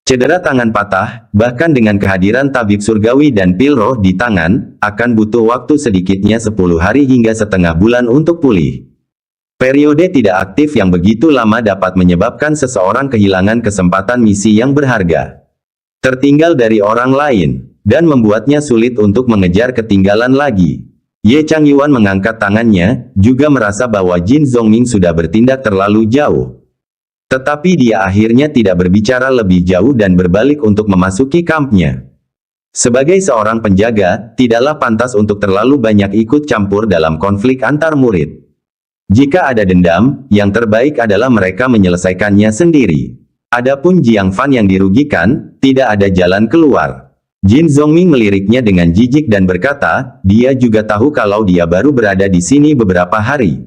Speaker 2: Cedera tangan patah, bahkan dengan kehadiran tabib surgawi dan pil roh di tangan, akan butuh waktu sedikitnya 10 hari hingga setengah bulan untuk pulih. Periode tidak aktif yang begitu lama dapat menyebabkan seseorang kehilangan kesempatan misi yang berharga. Tertinggal dari orang lain, dan membuatnya sulit untuk mengejar ketinggalan lagi. Ye Changyuan mengangkat tangannya, juga merasa bahwa Jin Zhongming sudah bertindak terlalu jauh. Tetapi dia akhirnya tidak berbicara lebih jauh dan berbalik untuk memasuki kampnya. Sebagai seorang penjaga, tidaklah pantas untuk terlalu banyak ikut campur dalam konflik antar murid. Jika ada dendam, yang terbaik adalah mereka menyelesaikannya sendiri. Adapun Jiang Fan yang dirugikan, tidak ada jalan keluar. Jin Zhongming meliriknya dengan jijik dan berkata, dia juga tahu kalau dia baru berada di sini beberapa hari.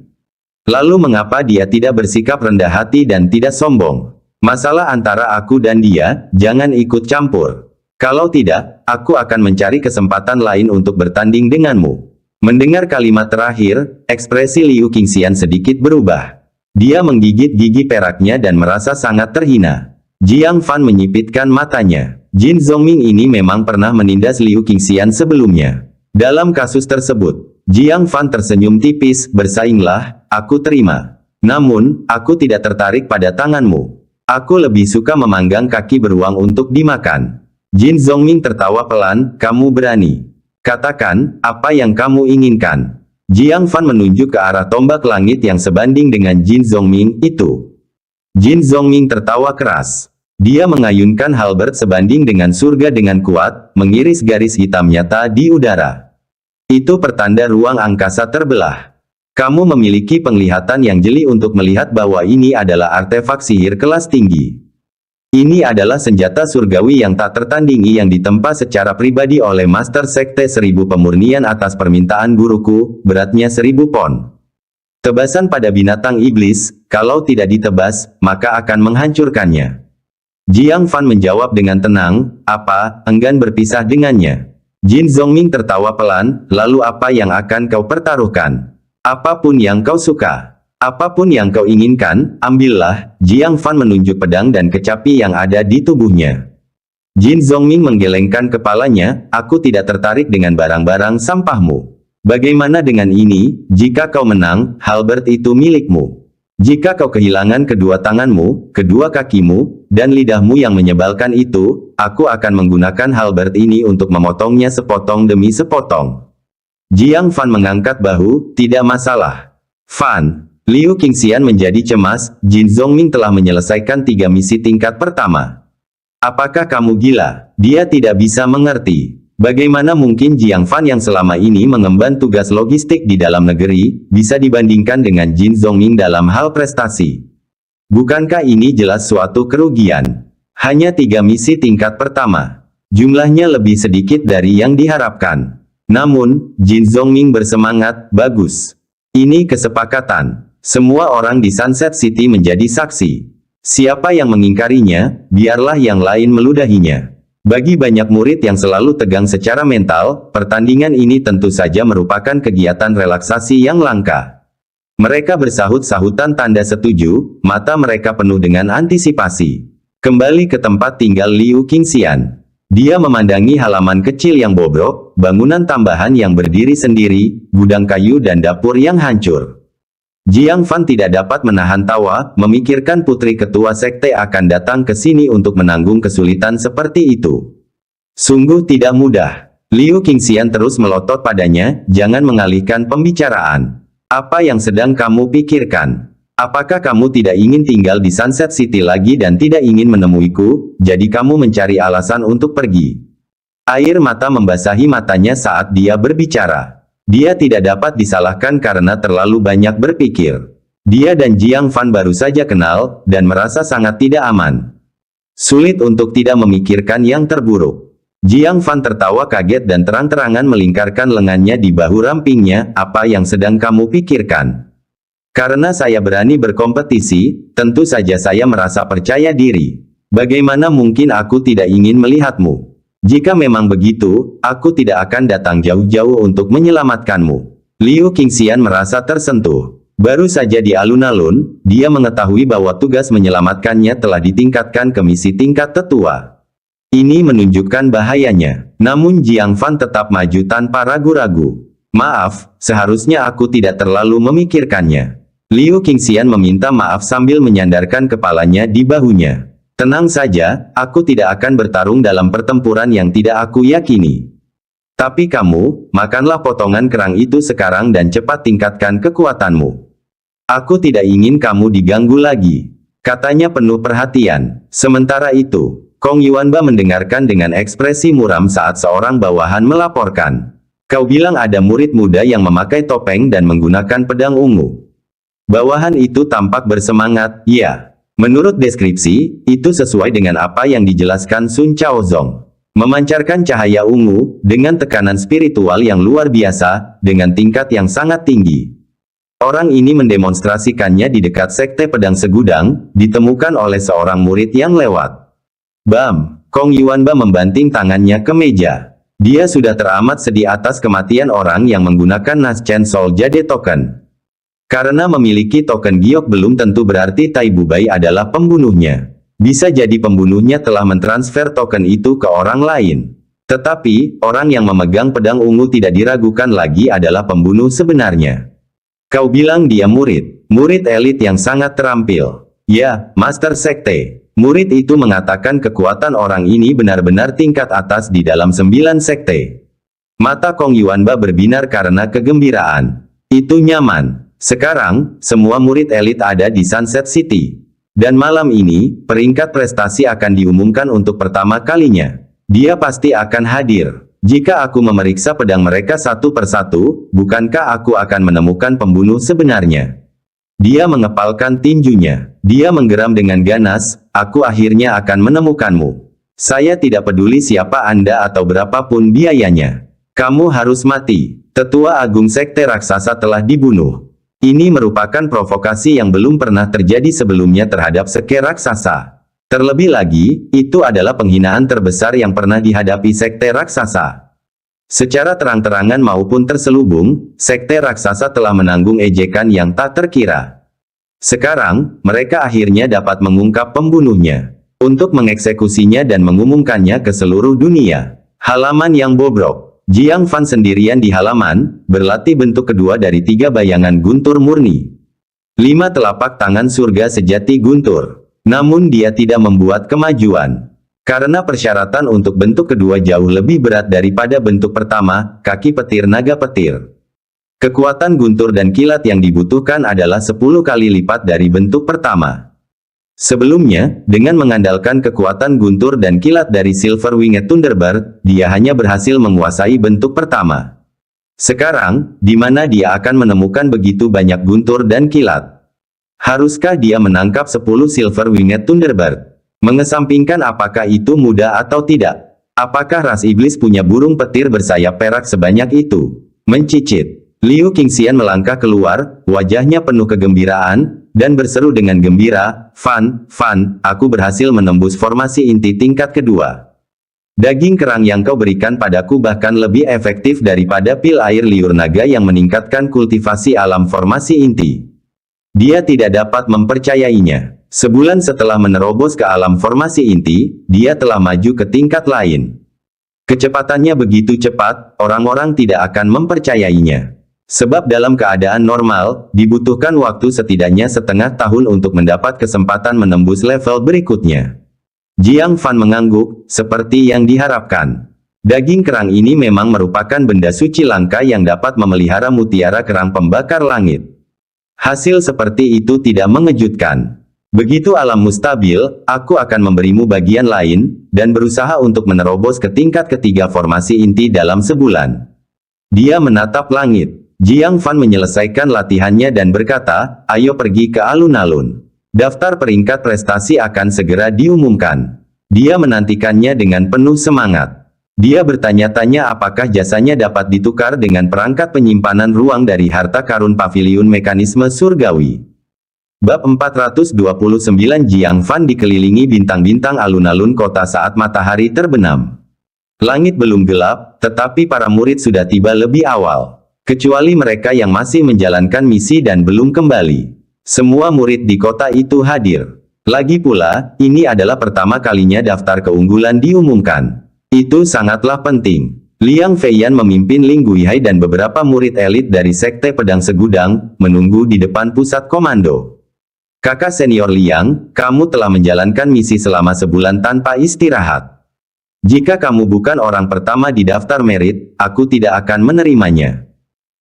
Speaker 2: Lalu mengapa dia tidak bersikap rendah hati dan tidak sombong? Masalah antara aku dan dia, jangan ikut campur. Kalau tidak, aku akan mencari kesempatan lain untuk bertanding denganmu. Mendengar kalimat terakhir, ekspresi Liu Qingxian sedikit berubah. Dia menggigit gigi peraknya dan merasa sangat terhina. Jiang Fan menyipitkan matanya. Jin Zhongming ini memang pernah menindas Liu Qingxian sebelumnya. Dalam kasus tersebut, Jiang Fan tersenyum tipis, bersainglah, aku terima. Namun, aku tidak tertarik pada tanganmu. Aku lebih suka memanggang kaki beruang untuk dimakan. Jin Zhongming tertawa pelan, kamu berani. Katakan, apa yang kamu inginkan. Jiang Fan menunjuk ke arah tombak langit yang sebanding dengan Jin Zhongming itu. Jin Zhongming tertawa keras. Dia mengayunkan halberd sebanding dengan surga dengan kuat, mengiris garis hitam nyata di udara. Itu pertanda ruang angkasa terbelah. Kamu memiliki penglihatan yang jeli untuk melihat bahwa ini adalah artefak sihir kelas tinggi. Ini adalah senjata surgawi yang tak tertandingi yang ditempa secara pribadi oleh Master Sekte 1000 Pemurnian atas permintaan guruku, beratnya 1000 pon. Tebasan pada binatang iblis, kalau tidak ditebas, maka akan menghancurkannya. Jiang Fan menjawab dengan tenang, apa, enggan berpisah dengannya. Jin Zongming tertawa pelan, lalu apa yang akan kau pertaruhkan? Apapun yang kau suka. Apapun yang kau inginkan, ambillah. Jiang Fan menunjuk pedang dan kecapi yang ada di tubuhnya. Jin Zongming menggelengkan kepalanya, aku tidak tertarik dengan barang-barang sampahmu. Bagaimana dengan ini, jika kau menang, halberd itu milikmu. Jika kau kehilangan kedua tanganmu, kedua kakimu, dan lidahmu yang menyebalkan itu, aku akan menggunakan halberd ini untuk memotongnya sepotong demi sepotong. Jiang Fan mengangkat bahu, tidak masalah. Fan. Liu Qingxian menjadi cemas, Jin Zongming telah menyelesaikan 3 misi tingkat pertama. Apakah kamu gila? Dia tidak bisa mengerti. Bagaimana mungkin Jiang Fan yang selama ini mengemban tugas logistik di dalam negeri, bisa dibandingkan dengan Jin Zongming dalam hal prestasi? Bukankah ini jelas suatu kerugian? Hanya 3 misi tingkat pertama. Jumlahnya lebih sedikit dari yang diharapkan. Namun, Jin Zongming bersemangat, bagus. Ini kesepakatan. Semua orang di Sunset City menjadi saksi. Siapa yang mengingkarinya, biarlah yang lain meludahinya. Bagi banyak murid yang selalu tegang secara mental, pertandingan ini tentu saja merupakan kegiatan relaksasi yang langka. Mereka bersahut-sahutan tanda setuju, mata mereka penuh dengan antisipasi. Kembali ke tempat tinggal Liu Qingxian. Dia memandangi halaman kecil yang bobrok, bangunan tambahan yang berdiri sendiri, gudang kayu dan dapur yang hancur. Jiang Fan tidak dapat menahan tawa, memikirkan putri ketua sekte akan datang ke sini untuk menanggung kesulitan seperti itu. Sungguh tidak mudah. Liu Qingxian terus melotot padanya, jangan mengalihkan pembicaraan. Apa yang sedang kamu pikirkan? Apakah kamu tidak ingin tinggal di Sunset City lagi dan tidak ingin menemuiku, jadi kamu mencari alasan untuk pergi? Air mata membasahi matanya saat dia berbicara. Dia tidak dapat disalahkan karena terlalu banyak berpikir. Dia dan Jiang Fan baru saja kenal, dan merasa sangat tidak aman. Sulit untuk tidak memikirkan yang terburuk. Jiang Fan tertawa kaget dan terang-terangan melingkarkan lengannya di bahu rampingnya, apa yang sedang kamu pikirkan? Karena saya berani berkompetisi, tentu saja saya merasa percaya diri. Bagaimana mungkin aku tidak ingin melihatmu? Jika memang begitu, aku tidak akan datang jauh-jauh untuk menyelamatkanmu. Liu Qingxian merasa tersentuh. Baru saja di alun-alun, dia mengetahui bahwa tugas menyelamatkannya telah ditingkatkan ke misi tingkat tetua. Ini menunjukkan bahayanya. Namun Jiang Fan tetap maju tanpa ragu-ragu. Maaf, seharusnya aku tidak terlalu memikirkannya. Liu Qingxian meminta maaf sambil menyandarkan kepalanya di bahunya. Tenang saja, aku tidak akan bertarung dalam pertempuran yang tidak aku yakini. Tapi kamu, makanlah potongan kerang itu sekarang dan cepat tingkatkan kekuatanmu. Aku tidak ingin kamu diganggu lagi. Katanya penuh perhatian. Sementara itu, Kong Yuanba mendengarkan dengan ekspresi muram saat seorang bawahan melaporkan. Kau bilang ada murid muda yang memakai topeng dan menggunakan pedang ungu. Bawahan itu tampak bersemangat, ya. Menurut deskripsi, itu sesuai dengan apa yang dijelaskan Sun Chaozong. Memancarkan cahaya ungu, dengan tekanan spiritual yang luar biasa, dengan tingkat yang sangat tinggi. Orang ini mendemonstrasikannya di dekat sekte pedang segudang, ditemukan oleh seorang murid yang lewat. Bam! Kong Yuanba membanting tangannya ke meja. Dia sudah teramat sedih atas kematian orang yang menggunakan Naschen Soul Jade Token. Karena memiliki token giok belum tentu berarti Tai Bubai adalah pembunuhnya. Bisa jadi pembunuhnya telah mentransfer token itu ke orang lain. Tetapi, orang yang memegang pedang ungu tidak diragukan lagi adalah pembunuh sebenarnya. Kau bilang dia murid elit yang sangat terampil. Ya, Master Sekte. Murid itu mengatakan kekuatan orang ini benar-benar tingkat atas di dalam 9 sekte. Mata Kong Yuanba berbinar karena kegembiraan. Itu nyaman. Sekarang, semua murid elit ada di Sunset City. Dan malam ini, peringkat prestasi akan diumumkan untuk pertama kalinya. Dia pasti akan hadir. Jika aku memeriksa pedang mereka satu persatu, bukankah aku akan menemukan pembunuh sebenarnya? Dia mengepalkan tinjunya. Dia menggeram dengan ganas, aku akhirnya akan menemukanmu. Saya tidak peduli siapa Anda atau berapapun biayanya. Kamu harus mati. Tetua Agung Sekte Raksasa telah dibunuh. Ini merupakan provokasi yang belum pernah terjadi sebelumnya terhadap sekte raksasa. Terlebih lagi, itu adalah penghinaan terbesar yang pernah dihadapi sekte raksasa. Secara terang-terangan maupun terselubung, sekte raksasa telah menanggung ejekan yang tak terkira. Sekarang, mereka akhirnya dapat mengungkap pembunuhnya, untuk mengeksekusinya dan mengumumkannya ke seluruh dunia. Halaman yang bobrok. Jiang Fan sendirian di halaman, berlatih bentuk kedua dari 3 bayangan guntur murni. 5 telapak tangan surga sejati guntur. Namun dia tidak membuat kemajuan. Karena persyaratan untuk bentuk kedua jauh lebih berat daripada bentuk pertama, kaki petir naga petir. Kekuatan guntur dan kilat yang dibutuhkan adalah 10 kali lipat dari bentuk pertama. Sebelumnya, dengan mengandalkan kekuatan guntur dan kilat dari Silver Winged Thunderbird, dia hanya berhasil menguasai bentuk pertama. Sekarang, di mana dia akan menemukan begitu banyak guntur dan kilat? Haruskah dia menangkap 10 Silver Winged Thunderbird? Mengesampingkan apakah itu mudah atau tidak? Apakah ras iblis punya burung petir bersayap perak sebanyak itu? Mencicit. Liu Qingxian melangkah keluar, wajahnya penuh kegembiraan, dan berseru dengan gembira, Fan, aku berhasil menembus formasi inti tingkat kedua. Daging kerang yang kau berikan padaku bahkan lebih efektif daripada pil air liur naga yang meningkatkan kultivasi alam formasi inti. Dia tidak dapat mempercayainya. Sebulan setelah menerobos ke alam formasi inti, dia telah maju ke tingkat lain. Kecepatannya begitu cepat, orang-orang tidak akan mempercayainya. Sebab dalam keadaan normal, dibutuhkan waktu setidaknya setengah tahun untuk mendapat kesempatan menembus level berikutnya. Jiang Fan mengangguk, seperti yang diharapkan. Daging kerang ini memang merupakan benda suci langka yang dapat memelihara mutiara kerang pembakar langit. Hasil seperti itu tidak mengejutkan. Begitu alam mustabil, aku akan memberimu bagian lain, dan berusaha untuk menerobos ke tingkat ketiga formasi inti dalam sebulan. Dia menatap langit. Jiang Fan menyelesaikan latihannya dan berkata, ayo pergi ke alun-alun. Daftar peringkat prestasi akan segera diumumkan. Dia menantikannya dengan penuh semangat. Dia bertanya-tanya apakah jasanya dapat ditukar dengan perangkat penyimpanan ruang dari harta karun paviliun mekanisme surgawi. Bab 429 Jiang Fan dikelilingi bintang-bintang alun-alun kota saat matahari terbenam. Langit belum gelap, tetapi para murid sudah tiba lebih awal. Kecuali mereka yang masih menjalankan misi dan belum kembali. Semua murid di kota itu hadir. Lagi pula, ini adalah pertama kalinya daftar keunggulan diumumkan. Itu sangatlah penting. Liang Feiyan memimpin Ling Guihai dan beberapa murid elit dari Sekte Pedang Segudang, menunggu di depan pusat komando. Kakak senior Liang, kamu telah menjalankan misi selama sebulan tanpa istirahat. Jika kamu bukan orang pertama di daftar merit, aku tidak akan menerimanya.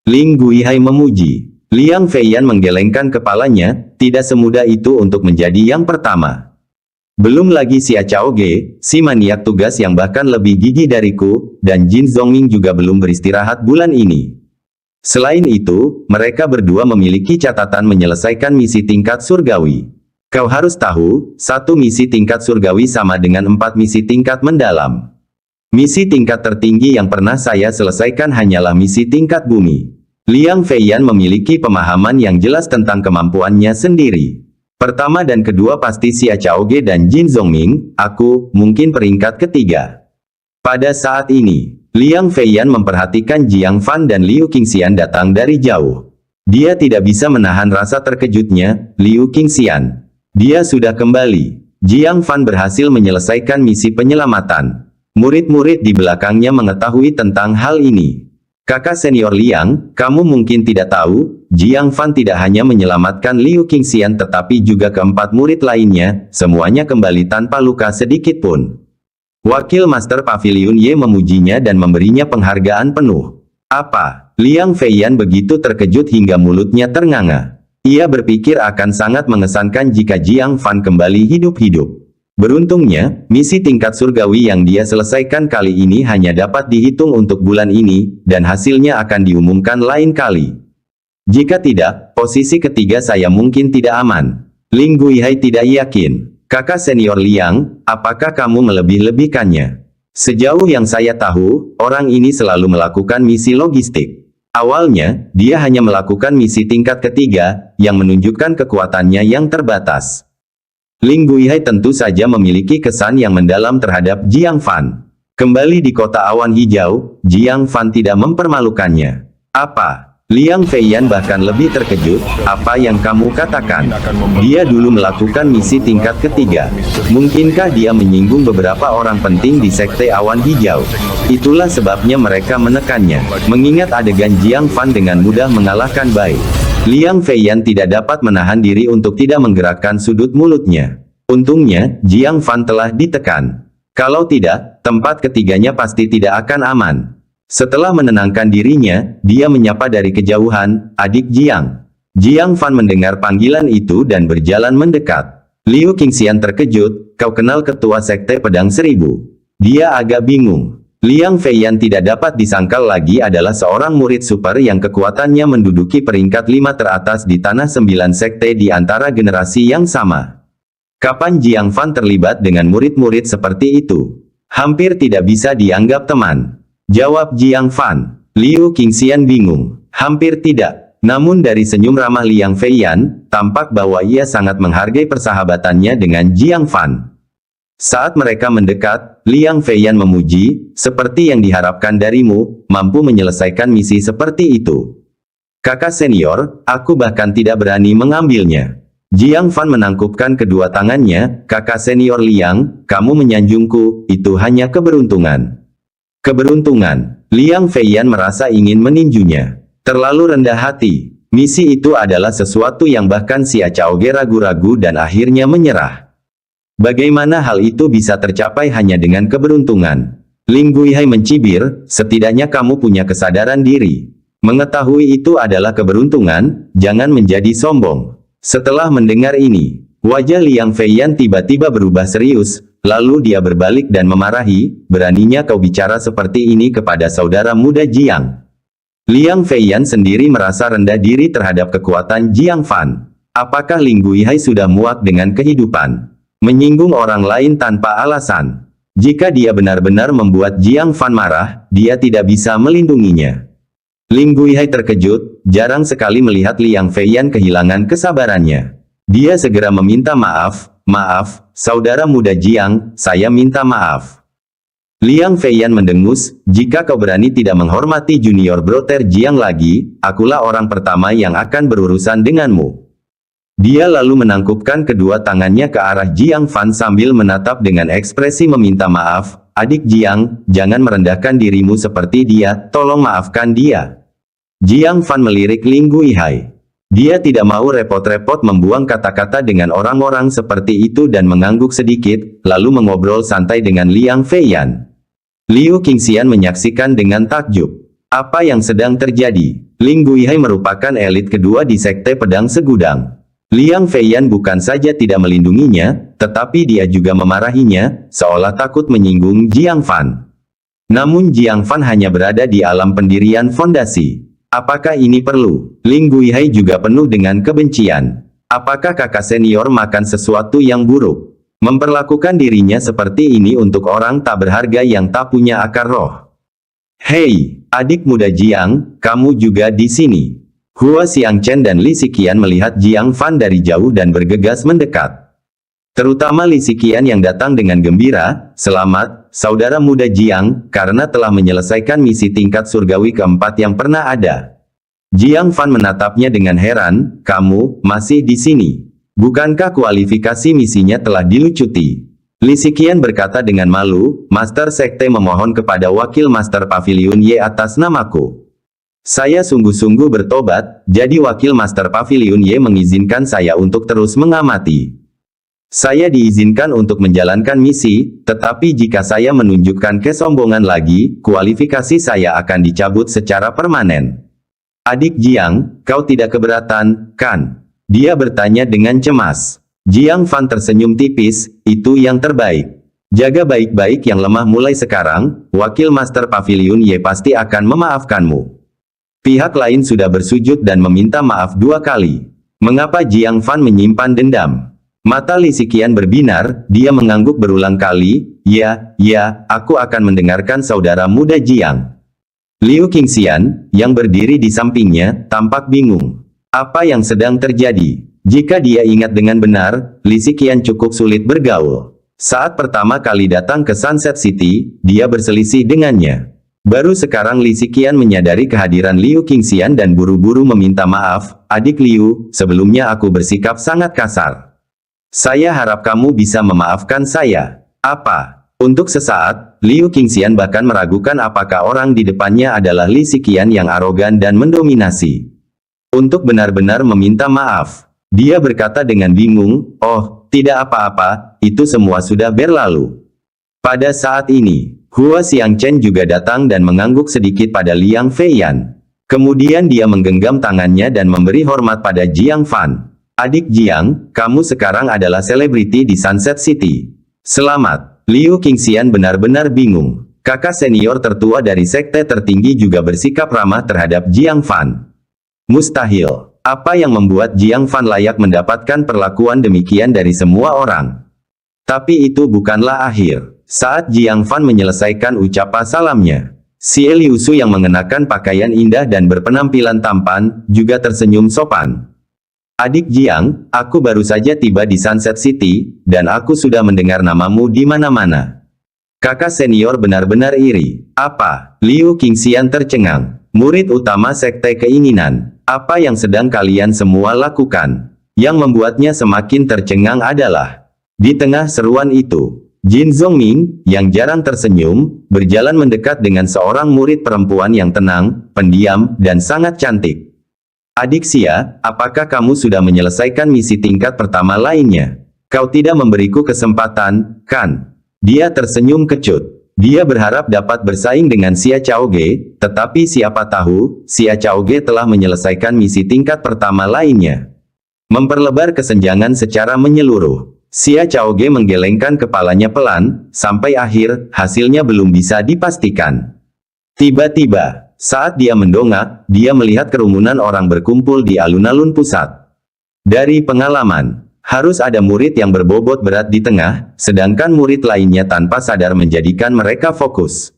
Speaker 2: Ling Guihai memuji. Liang Feiyan menggelengkan kepalanya, tidak semudah itu untuk menjadi yang pertama. Belum lagi Xia Chaoge, si maniak tugas yang bahkan lebih gigih dariku, dan Jin Zhongming juga belum beristirahat bulan ini. Selain itu, mereka berdua memiliki catatan menyelesaikan misi tingkat surgawi. Kau harus tahu, satu misi tingkat surgawi sama dengan 4 misi tingkat mendalam. Misi tingkat tertinggi yang pernah saya selesaikan hanyalah misi tingkat bumi. Liang Feiyan memiliki pemahaman yang jelas tentang kemampuannya sendiri. Pertama dan kedua pasti Xia Chaoge dan Jin Zhongming, aku, mungkin peringkat ketiga. Pada saat ini, Liang Feiyan memperhatikan Jiang Fan dan Liu Qingxian datang dari jauh. Dia tidak bisa menahan rasa terkejutnya, Liu Qingxian. Dia sudah kembali. Jiang Fan berhasil menyelesaikan misi penyelamatan. Murid-murid di belakangnya mengetahui tentang hal ini. Kakak senior Liang, kamu mungkin tidak tahu, Jiang Fan tidak hanya menyelamatkan Liu Qingxian tetapi juga keempat murid lainnya, semuanya kembali tanpa luka sedikit pun. Wakil Master Paviliun Ye memujinya dan memberinya penghargaan penuh. Apa? Liang Feiyan begitu terkejut hingga mulutnya ternganga. Ia berpikir akan sangat mengesankan jika Jiang Fan kembali hidup-hidup. Beruntungnya, misi tingkat surgawi yang dia selesaikan kali ini hanya dapat dihitung untuk bulan ini, dan hasilnya akan diumumkan lain kali. Jika tidak, posisi ketiga saya mungkin tidak aman. Ling Guihai tidak yakin. Kakak senior Liang, apakah kamu melebih-lebihkannya? Sejauh yang saya tahu, orang ini selalu melakukan misi logistik. Awalnya, dia hanya melakukan misi tingkat ketiga, yang menunjukkan kekuatannya yang terbatas. Ling Guihai tentu saja memiliki kesan yang mendalam terhadap Jiang Fan. Kembali di kota awan hijau, Jiang Fan tidak mempermalukannya. Apa? Liang Feiyan bahkan lebih terkejut, apa yang kamu katakan? Dia dulu melakukan misi tingkat ketiga. Mungkinkah dia menyinggung beberapa orang penting di Sekte Awan Hijau? Itulah sebabnya mereka menekannya. Mengingat adegan Jiang Fan dengan mudah mengalahkan Bai, Liang Feiyan tidak dapat menahan diri untuk tidak menggerakkan sudut mulutnya. Untungnya, Jiang Fan telah ditekan. Kalau tidak, tempat ketiganya pasti tidak akan aman. Setelah menenangkan dirinya, dia menyapa dari kejauhan, "Adik Jiang." Jiang Fan mendengar panggilan itu dan berjalan mendekat. Liu Qingxian terkejut, "Kau kenal ketua Sekte Pedang Seribu?" Dia agak bingung. Liang Feiyan tidak dapat disangkal lagi adalah seorang murid super yang kekuatannya menduduki peringkat 5 teratas di tanah 9 sekte di antara generasi yang sama. Kapan Jiang Fan terlibat dengan murid-murid seperti itu? Hampir tidak bisa dianggap teman. Jawab Jiang Fan. Liu Qingxian bingung. Hampir tidak. Namun dari senyum ramah Liang Feiyan, tampak bahwa ia sangat menghargai persahabatannya dengan Jiang Fan. Saat mereka mendekat, Liang Feiyan memuji, "Seperti yang diharapkan darimu, mampu menyelesaikan misi seperti itu. Kakak senior, aku bahkan tidak berani mengambilnya." Jiang Fan menangkupkan kedua tangannya, "Kakak senior Liang, kamu menyanjungku, itu hanya keberuntungan." Keberuntungan. Liang Feiyan merasa ingin meninjunya. Terlalu rendah hati. Misi itu adalah sesuatu yang bahkan si Chaoge ragu-ragu dan akhirnya menyerah. Bagaimana hal itu bisa tercapai hanya dengan keberuntungan? Ling Guihai mencibir, "Setidaknya kamu punya kesadaran diri. Mengetahui itu adalah keberuntungan, jangan menjadi sombong." Setelah mendengar ini, wajah Liang Feiyan tiba-tiba berubah serius. Lalu dia berbalik dan memarahi, "Beraninya kau bicara seperti ini kepada saudara muda Jiang?" Liang Feiyan sendiri merasa rendah diri terhadap kekuatan Jiang Fan. Apakah Ling Guihai sudah muak dengan kehidupan? Menyinggung orang lain tanpa alasan. Jika dia benar-benar membuat Jiang Fan marah, dia tidak bisa melindunginya. Ling Guihai terkejut, jarang sekali melihat Liang Feiyan kehilangan kesabarannya. Dia segera meminta maaf, "Maaf, saudara muda Jiang, saya minta maaf." Liang Feiyan mendengus, "Jika kau berani tidak menghormati junior brother Jiang lagi, akulah orang pertama yang akan berurusan denganmu." Dia lalu menangkupkan kedua tangannya ke arah Jiang Fan sambil menatap dengan ekspresi meminta maaf, "Adik Jiang, jangan merendahkan dirimu seperti dia, tolong maafkan dia." Jiang Fan melirik Ling Guihai. Dia tidak mau repot-repot membuang kata-kata dengan orang-orang seperti itu dan mengangguk sedikit, lalu mengobrol santai dengan Liang Feiyan. Liu Qingxian menyaksikan dengan takjub. Apa yang sedang terjadi? Ling Guihai merupakan elit kedua di Sekte Pedang Segudang. Liang Feiyan bukan saja tidak melindunginya, tetapi dia juga memarahinya, seolah takut menyinggung Jiang Fan. Namun Jiang Fan hanya berada di alam pendirian fondasi. Apakah ini perlu? Ling Guihai juga penuh dengan kebencian. Apakah kakak senior makan sesuatu yang buruk? Memperlakukan dirinya seperti ini untuk orang tak berharga yang tak punya akar roh. "Hei, adik muda Jiang, kamu juga di sini." Hua Xiangchen dan Li Siqian melihat Jiang Fan dari jauh dan bergegas mendekat. Terutama Li Siqian yang datang dengan gembira, "Selamat, saudara muda Jiang, karena telah menyelesaikan misi tingkat surgawi keempat yang pernah ada." Jiang Fan menatapnya dengan heran, "Kamu masih di sini? Bukankah kualifikasi misinya telah dilucuti?" Li Siqian berkata dengan malu, "Master Sekte memohon kepada wakil Master Pavilion Y atas namaku. Saya sungguh-sungguh bertobat, jadi wakil Master Pavilion Y mengizinkan saya untuk terus mengamati. Saya diizinkan untuk menjalankan misi, tetapi jika saya menunjukkan kesombongan lagi, kualifikasi saya akan dicabut secara permanen." "Adik Jiang, kau tidak keberatan, kan?" Dia bertanya dengan cemas. Jiang Fan tersenyum tipis, "Itu yang terbaik. Jaga baik-baik yang lemah mulai sekarang, wakil Master Pavilion Y pasti akan memaafkanmu." Pihak lain sudah bersujud dan meminta maaf 2 kali. Mengapa Jiang Fan menyimpan dendam? Mata Li Siqian berbinar, dia mengangguk berulang kali, ya, aku akan mendengarkan saudara muda Jiang." Liu Qingxian, yang berdiri di sampingnya, tampak bingung. Apa yang sedang terjadi? Jika dia ingat dengan benar, Li Ziqian cukup sulit bergaul. Saat pertama kali datang ke Sunset City, dia berselisih dengannya. Baru sekarang Li Ziqian menyadari kehadiran Liu Qingxian dan buru-buru meminta maaf, "Adik Liu, sebelumnya aku bersikap sangat kasar. Saya harap kamu bisa memaafkan saya." Apa? Untuk sesaat, Liu Qingxian bahkan meragukan apakah orang di depannya adalah Li Ziqian yang arogan dan mendominasi. Untuk benar-benar meminta maaf, dia berkata dengan bingung, "Oh, tidak apa-apa, itu semua sudah berlalu." Pada saat ini, Hua Xiangchen juga datang dan mengangguk sedikit pada Liang Feiyan. Kemudian dia menggenggam tangannya dan memberi hormat pada Jiang Fan. "Adik Jiang, kamu sekarang adalah selebriti di Sunset City. Selamat." Liu Qingxian benar-benar bingung. Kakak senior tertua dari sekte tertinggi juga bersikap ramah terhadap Jiang Fan. Mustahil. Apa yang membuat Jiang Fan layak mendapatkan perlakuan demikian dari semua orang? Tapi itu bukanlah akhir. Saat Jiang Fan menyelesaikan ucapan salamnya, Xie Liusu yang mengenakan pakaian indah dan berpenampilan tampan, juga tersenyum sopan. "Adik Jiang, aku baru saja tiba di Sunset City, dan aku sudah mendengar namamu di mana-mana." Kakak senior benar-benar iri. "Apa?" Liu Qingxian tercengang. "Murid utama sekte keinginan. Apa yang sedang kalian semua lakukan?" Yang membuatnya semakin tercengang adalah, di tengah seruan itu, Jin Zhongming, yang jarang tersenyum, berjalan mendekat dengan seorang murid perempuan yang tenang, pendiam, dan sangat cantik. "Adik Xia, apakah kamu sudah menyelesaikan misi tingkat pertama lainnya? Kau tidak memberiku kesempatan, kan?" Dia tersenyum kecut. Dia berharap dapat bersaing dengan Xia Chaoge, tetapi siapa tahu, Xia Chaoge telah menyelesaikan misi tingkat pertama lainnya. Memperlebar kesenjangan secara menyeluruh. Xia Chaoge menggelengkan kepalanya pelan, sampai akhir, hasilnya belum bisa dipastikan. Tiba-tiba, saat dia mendongak, dia melihat kerumunan orang berkumpul di alun-alun pusat. Dari pengalaman, harus ada murid yang berbobot berat di tengah, sedangkan murid lainnya tanpa sadar menjadikan mereka fokus.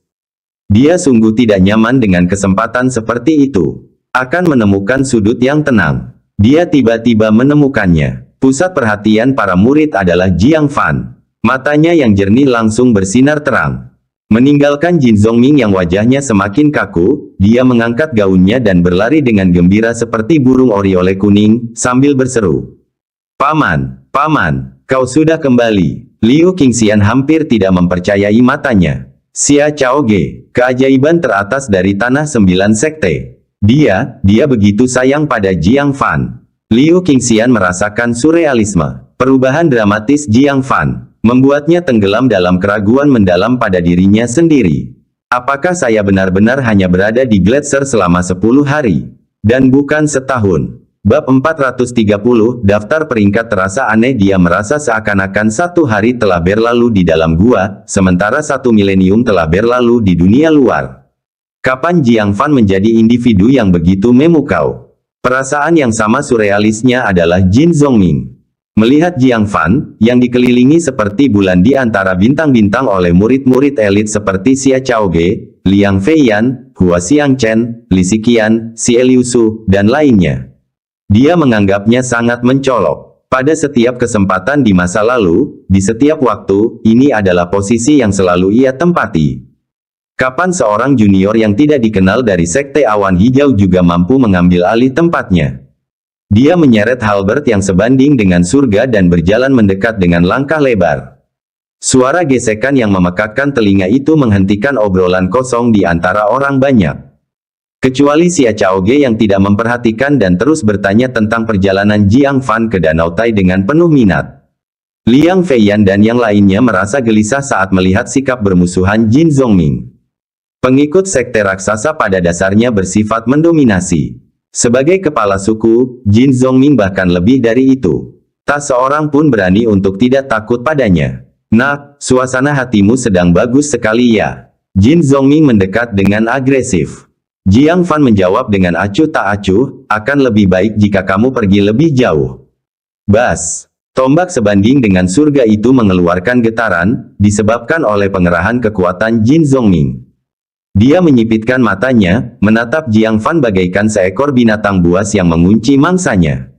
Speaker 2: Dia sungguh tidak nyaman dengan kesempatan seperti itu. Akan menemukan sudut yang tenang. Dia tiba-tiba menemukannya. Pusat perhatian para murid adalah Jiang Fan. Matanya yang jernih langsung bersinar terang. Meninggalkan Jin Zhongming yang wajahnya semakin kaku, dia mengangkat gaunnya dan berlari dengan gembira seperti burung oriole kuning, sambil berseru, "Paman, Paman, kau sudah kembali." Liu Qingxian hampir tidak mempercayai matanya. Xia Chaoge, keajaiban teratas dari tanah 9 sekte. Dia begitu sayang pada Jiang Fan. Liu Qingxian merasakan surrealisme. Perubahan dramatis Jiang Fan membuatnya tenggelam dalam keraguan mendalam pada dirinya sendiri. Apakah saya benar-benar hanya berada di Gletser selama 10 hari? Dan bukan setahun. Bab 430, daftar peringkat terasa aneh. Dia merasa seakan-akan 1 hari telah berlalu di dalam gua, sementara 1 milenium telah berlalu di dunia luar. Kapan Jiang Fan menjadi individu yang begitu memukau? Perasaan yang sama surrealisnya adalah Jin Zhongming. Melihat Jiang Fan, yang dikelilingi seperti bulan di antara bintang-bintang oleh murid-murid elit seperti Xia Chaoge, Liang Feiyan, Hua Xiangchen, Li Ziqian, Xie Liusu, dan lainnya. Dia menganggapnya sangat mencolok. Pada setiap kesempatan di masa lalu, di setiap waktu, ini adalah posisi yang selalu ia tempati. Kapan seorang junior yang tidak dikenal dari sekte awan hijau juga mampu mengambil alih tempatnya? Dia menyeret halberd yang sebanding dengan surga dan berjalan mendekat dengan langkah lebar. Suara gesekan yang memekakkan telinga itu menghentikan obrolan kosong di antara orang banyak. Kecuali Xia Chaoge yang tidak memperhatikan dan terus bertanya tentang perjalanan Jiang Fan ke Danau Tai dengan penuh minat. Liang Feiyan dan yang lainnya merasa gelisah saat melihat sikap bermusuhan Jin Zhongming. Pengikut sekte raksasa pada dasarnya bersifat mendominasi. Sebagai kepala suku, Jin Zhongming bahkan lebih dari itu. Tak seorang pun berani untuk tidak takut padanya. "Nak, suasana hatimu sedang bagus sekali ya?" Jin Zhongming mendekat dengan agresif. Jiang Fan menjawab dengan acuh tak acuh, "Akan lebih baik jika kamu pergi lebih jauh." Bas. Tombak sebanding dengan surga itu mengeluarkan getaran, disebabkan oleh pengerahan kekuatan Jin Zhongming. Dia menyipitkan matanya, menatap Jiang Fan bagaikan seekor binatang buas yang mengunci mangsanya.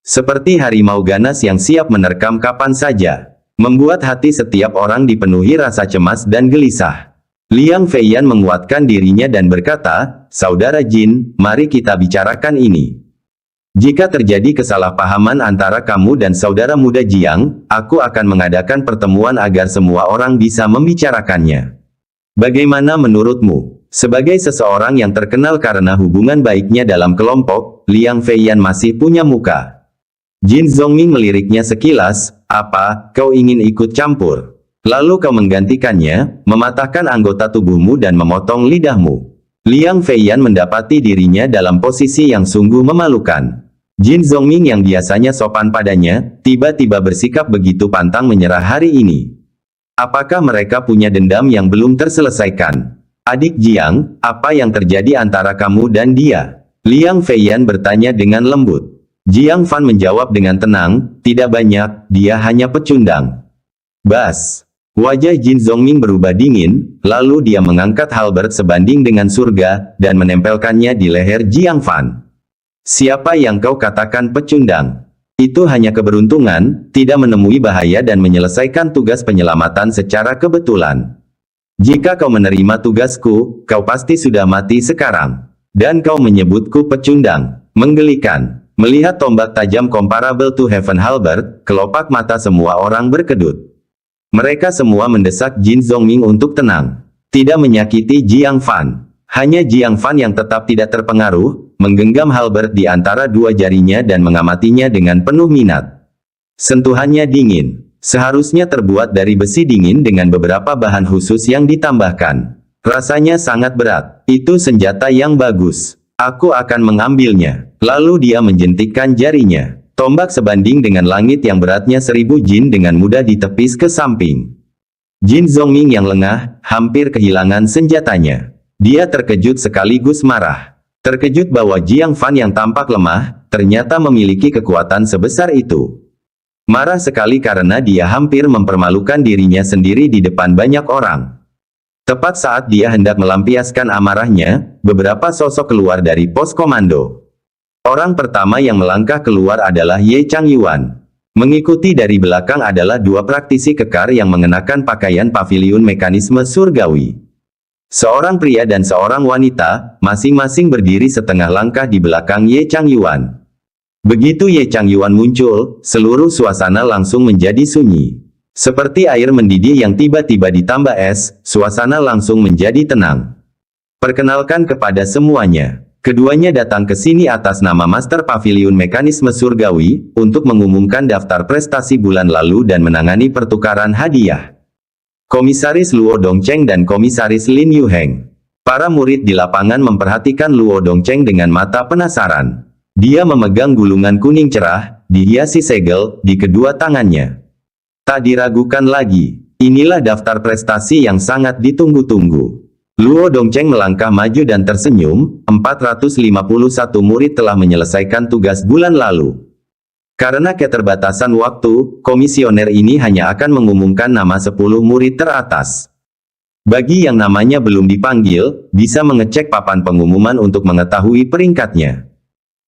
Speaker 2: Seperti harimau ganas yang siap menerkam kapan saja. Membuat hati setiap orang dipenuhi rasa cemas dan gelisah. Liang Feiyan menguatkan dirinya dan berkata, "Saudara Jin, mari kita bicarakan ini. Jika terjadi kesalahpahaman antara kamu dan saudara muda Jiang, aku akan mengadakan pertemuan agar semua orang bisa membicarakannya. Bagaimana menurutmu?" Sebagai seseorang yang terkenal karena hubungan baiknya dalam kelompok, Liang Feiyan masih punya muka. Jin Zongming meliriknya sekilas, "Apa, kau ingin ikut campur? Lalu kau menggantikannya, mematahkan anggota tubuhmu dan memotong lidahmu." Liang Feiyan mendapati dirinya dalam posisi yang sungguh memalukan. Jin Zongming yang biasanya sopan padanya, tiba-tiba bersikap begitu pantang menyerah hari ini. Apakah mereka punya dendam yang belum terselesaikan? "Adik Jiang, apa yang terjadi antara kamu dan dia?" Liang Feiyan bertanya dengan lembut. Jiang Fan menjawab dengan tenang, "Tidak banyak, dia hanya pecundang." Bas. Wajah Jin Zongming berubah dingin, lalu dia mengangkat halberd sebanding dengan surga, dan menempelkannya di leher Jiang Fan. "Siapa yang kau katakan pecundang? Itu hanya keberuntungan, tidak menemui bahaya dan menyelesaikan tugas penyelamatan secara kebetulan. Jika kau menerima tugasku, kau pasti sudah mati sekarang. Dan kau menyebutku pecundang. Menggelikan." Melihat tombak tajam comparable to Heaven Halberd, kelopak mata semua orang berkedut. Mereka semua mendesak Jin Zongming untuk tenang. Tidak menyakiti Jiang Fan. Hanya Jiang Fan yang tetap tidak terpengaruh, menggenggam halberd di antara dua jarinya dan mengamatinya dengan penuh minat. Sentuhannya dingin. Seharusnya terbuat dari besi dingin dengan beberapa bahan khusus yang ditambahkan. Rasanya sangat berat. "Itu senjata yang bagus. Aku akan mengambilnya." Lalu dia menjentikkan jarinya. Tombak sebanding dengan langit yang beratnya 1000 jin dengan mudah ditepis ke samping. Jin Zongming yang lengah, hampir kehilangan senjatanya. Dia terkejut sekaligus marah. Terkejut bahwa Jiang Fan yang tampak lemah, ternyata memiliki kekuatan sebesar itu. Marah sekali karena dia hampir mempermalukan dirinya sendiri di depan banyak orang. Tepat saat dia hendak melampiaskan amarahnya, beberapa sosok keluar dari pos komando. Orang pertama yang melangkah keluar adalah Ye Changyuan. Mengikuti dari belakang adalah dua praktisi kekar yang mengenakan pakaian paviliun mekanisme surgawi. Seorang pria dan seorang wanita, masing-masing berdiri setengah langkah di belakang Ye Changyuan. Begitu Ye Changyuan muncul, seluruh suasana langsung menjadi sunyi. Seperti air mendidih yang tiba-tiba ditambah es, suasana langsung menjadi tenang. "Perkenalkan kepada semuanya. Keduanya datang ke sini atas nama Master Paviliun Mekanisme Surgawi, untuk mengumumkan daftar prestasi bulan lalu dan menangani pertukaran hadiah. Komisaris Luo Dongcheng dan Komisaris Lin Yuheng." Para murid di lapangan memperhatikan Luo Dongcheng dengan mata penasaran. Dia memegang gulungan kuning cerah, dihiasi segel, di kedua tangannya. Tak diragukan lagi, inilah daftar prestasi yang sangat ditunggu-tunggu. Luo Dongcheng melangkah maju dan tersenyum, 451 murid telah menyelesaikan tugas bulan lalu. Karena keterbatasan waktu, komisioner ini hanya akan mengumumkan nama 10 murid teratas. Bagi yang namanya belum dipanggil, bisa mengecek papan pengumuman untuk mengetahui peringkatnya.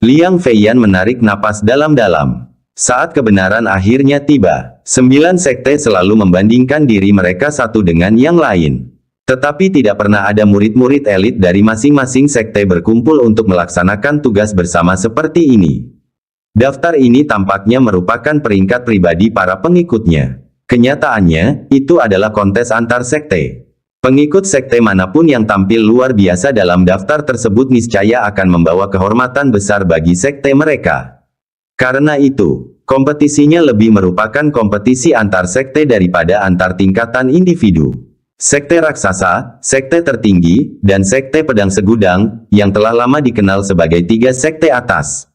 Speaker 2: Liang Feiyan menarik napas dalam-dalam. Saat kebenaran akhirnya tiba. 9 sekte selalu membandingkan diri mereka satu dengan yang lain. Tetapi tidak pernah ada murid-murid elit dari masing-masing sekte berkumpul untuk melaksanakan tugas bersama seperti ini. Daftar ini tampaknya merupakan peringkat pribadi para pengikutnya. Kenyataannya, itu adalah kontes antar sekte. Pengikut sekte manapun yang tampil luar biasa dalam daftar tersebut niscaya akan membawa kehormatan besar bagi sekte mereka. Karena itu, kompetisinya lebih merupakan kompetisi antar sekte daripada antar tingkatan individu. Sekte raksasa, sekte tertinggi, dan sekte pedang segudang, yang telah lama dikenal sebagai 3 sekte atas.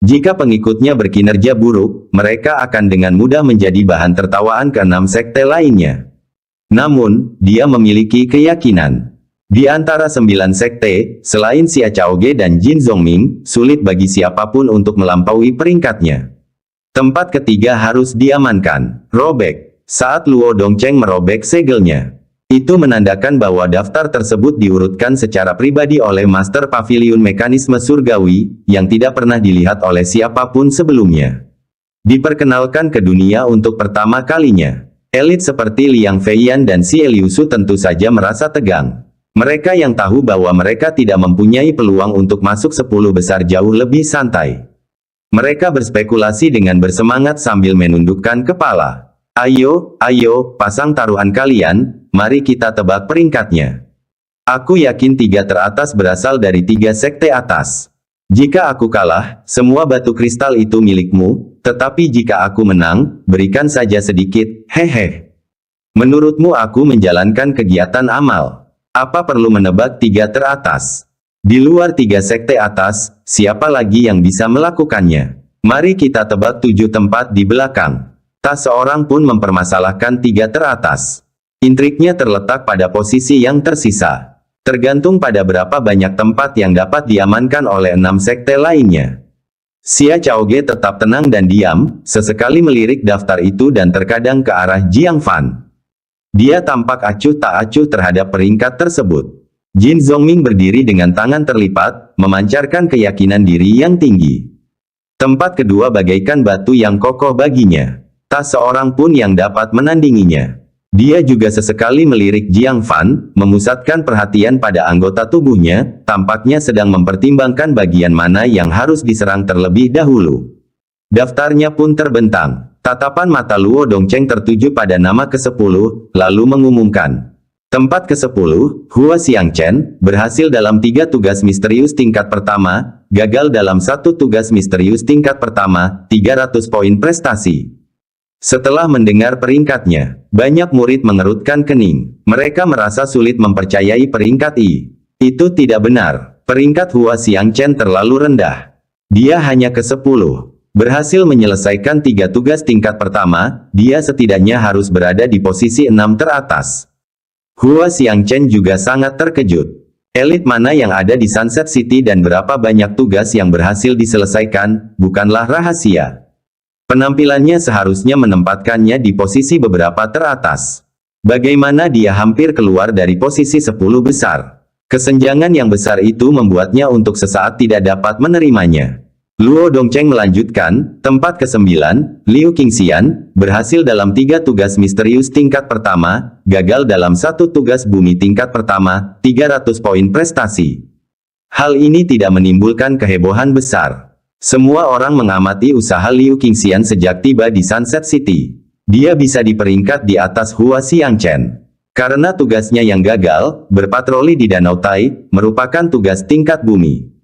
Speaker 2: Jika pengikutnya berkinerja buruk, mereka akan dengan mudah menjadi bahan tertawaan ke-6 sekte lainnya. Namun, dia memiliki keyakinan. Di antara 9 sekte, selain Xia Chaoge dan Jin Zongming, sulit bagi siapapun untuk melampaui peringkatnya. Tempat ketiga harus diamankan. Robek. Saat Luo Dongcheng merobek segelnya, Itu menandakan bahwa daftar tersebut diurutkan secara pribadi oleh Master Pavilion Mekanisme Surgawi, yang tidak pernah dilihat oleh siapapun sebelumnya. Diperkenalkan ke dunia untuk pertama kalinya. Elit seperti Liang Feiyan dan Xie Liusu tentu saja merasa tegang. Mereka yang tahu bahwa mereka tidak mempunyai peluang untuk masuk 10 besar jauh lebih santai. Mereka berspekulasi dengan bersemangat sambil menundukkan kepala. Ayo, pasang taruhan kalian, mari kita tebak peringkatnya. Aku yakin 3 teratas berasal dari 3 sekte atas. Jika aku kalah, semua batu kristal itu milikmu, tetapi jika aku menang, berikan saja sedikit, hehe. Menurutmu aku menjalankan kegiatan amal? Apa perlu menebak 3 teratas? Di luar 3 sekte atas, siapa lagi yang bisa melakukannya? Mari kita tebak 7 tempat di belakang. Tak seorang pun mempermasalahkan 3 teratas. Intriknya terletak pada posisi yang tersisa. Tergantung pada berapa banyak tempat yang dapat diamankan oleh 6 sekte lainnya. Xia Chaoge tetap tenang dan diam, sesekali melirik daftar itu dan terkadang ke arah Jiang Fan. Dia tampak acuh tak acuh terhadap peringkat tersebut. Jin Zhongming berdiri dengan tangan terlipat, memancarkan keyakinan diri yang tinggi. Tempat kedua bagaikan batu yang kokoh baginya. Tak seorang pun yang dapat menandinginya. Dia juga sesekali melirik Jiang Fan, memusatkan perhatian pada anggota tubuhnya, tampaknya sedang mempertimbangkan bagian mana yang harus diserang terlebih dahulu. Daftarnya pun terbentang. Tatapan mata Luo Dongcheng tertuju pada nama ke-10, lalu mengumumkan. Tempat ke-10, Hua Xiangchen, berhasil dalam 3 tugas misterius tingkat pertama, gagal dalam 1 tugas misterius tingkat pertama, 300 poin prestasi. Setelah mendengar peringkatnya, banyak murid mengerutkan kening. Mereka merasa sulit mempercayai peringkat I. Itu tidak benar. Peringkat Hua Xiangchen terlalu rendah. Dia hanya ke-10. Berhasil menyelesaikan 3 tugas tingkat pertama, dia setidaknya harus berada di posisi 6 teratas. Hua Xiangchen juga sangat terkejut. Elit mana yang ada di Sunset City dan berapa banyak tugas yang berhasil diselesaikan, bukanlah rahasia. Penampilannya seharusnya menempatkannya di posisi beberapa teratas. Bagaimana dia hampir keluar dari posisi 10 besar? Kesenjangan yang besar itu membuatnya untuk sesaat tidak dapat menerimanya. Luo Dongcheng melanjutkan, tempat ke-9, Liu Qingxian, berhasil dalam 3 tugas misterius tingkat pertama, gagal dalam 1 tugas bumi tingkat pertama, 300 poin prestasi. Hal ini tidak menimbulkan kehebohan besar. Semua orang mengamati usaha Liu Qingxian sejak tiba di Sunset City. Dia bisa diperingkat di atas Hua Xiangchen. Karena tugasnya yang gagal, berpatroli di Danau Tai, merupakan tugas tingkat bumi.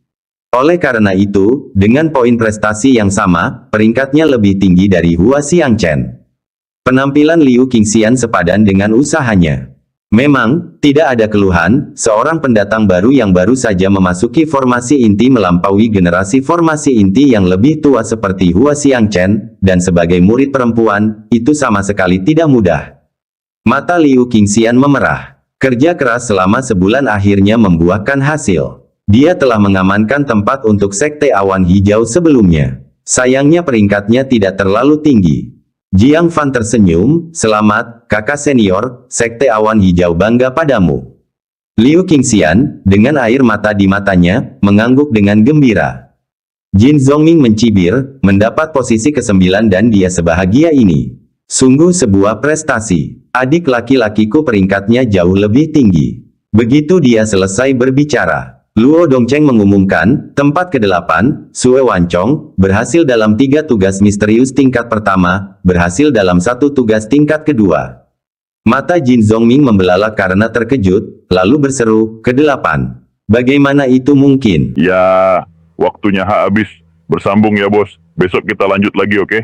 Speaker 2: Oleh karena itu, dengan poin prestasi yang sama, peringkatnya lebih tinggi dari Hua Xiangchen. Penampilan Liu Qingxian sepadan dengan usahanya. Memang, tidak ada keluhan, seorang pendatang baru yang baru saja memasuki formasi inti melampaui generasi formasi inti yang lebih tua seperti Hua Xiangchen, dan sebagai murid perempuan, itu sama sekali tidak mudah. Mata Liu Qingxian memerah. Kerja keras selama sebulan akhirnya membuahkan hasil. Dia telah mengamankan tempat untuk Sekte Awan Hijau sebelumnya. Sayangnya peringkatnya tidak terlalu tinggi. Jiang Fan tersenyum, selamat, kakak senior, Sekte Awan Hijau bangga padamu. Liu Qingxian, dengan air mata di matanya, mengangguk dengan gembira. Jin Zhongming mencibir, mendapat posisi ke-9 dan dia sebahagia ini. Sungguh sebuah prestasi. Adik laki-lakiku peringkatnya jauh lebih tinggi. Begitu dia selesai berbicara, Luo Dongcheng mengumumkan, tempat ke-8, Sue Wancong, berhasil dalam 3 tugas misterius tingkat pertama, berhasil dalam 1 tugas tingkat kedua. Mata Jin Zhongming membelalak karena terkejut, lalu berseru, ke-8. Bagaimana itu mungkin?
Speaker 1: Ya, waktunya habis. Bersambung ya bos. Besok kita lanjut lagi, oke?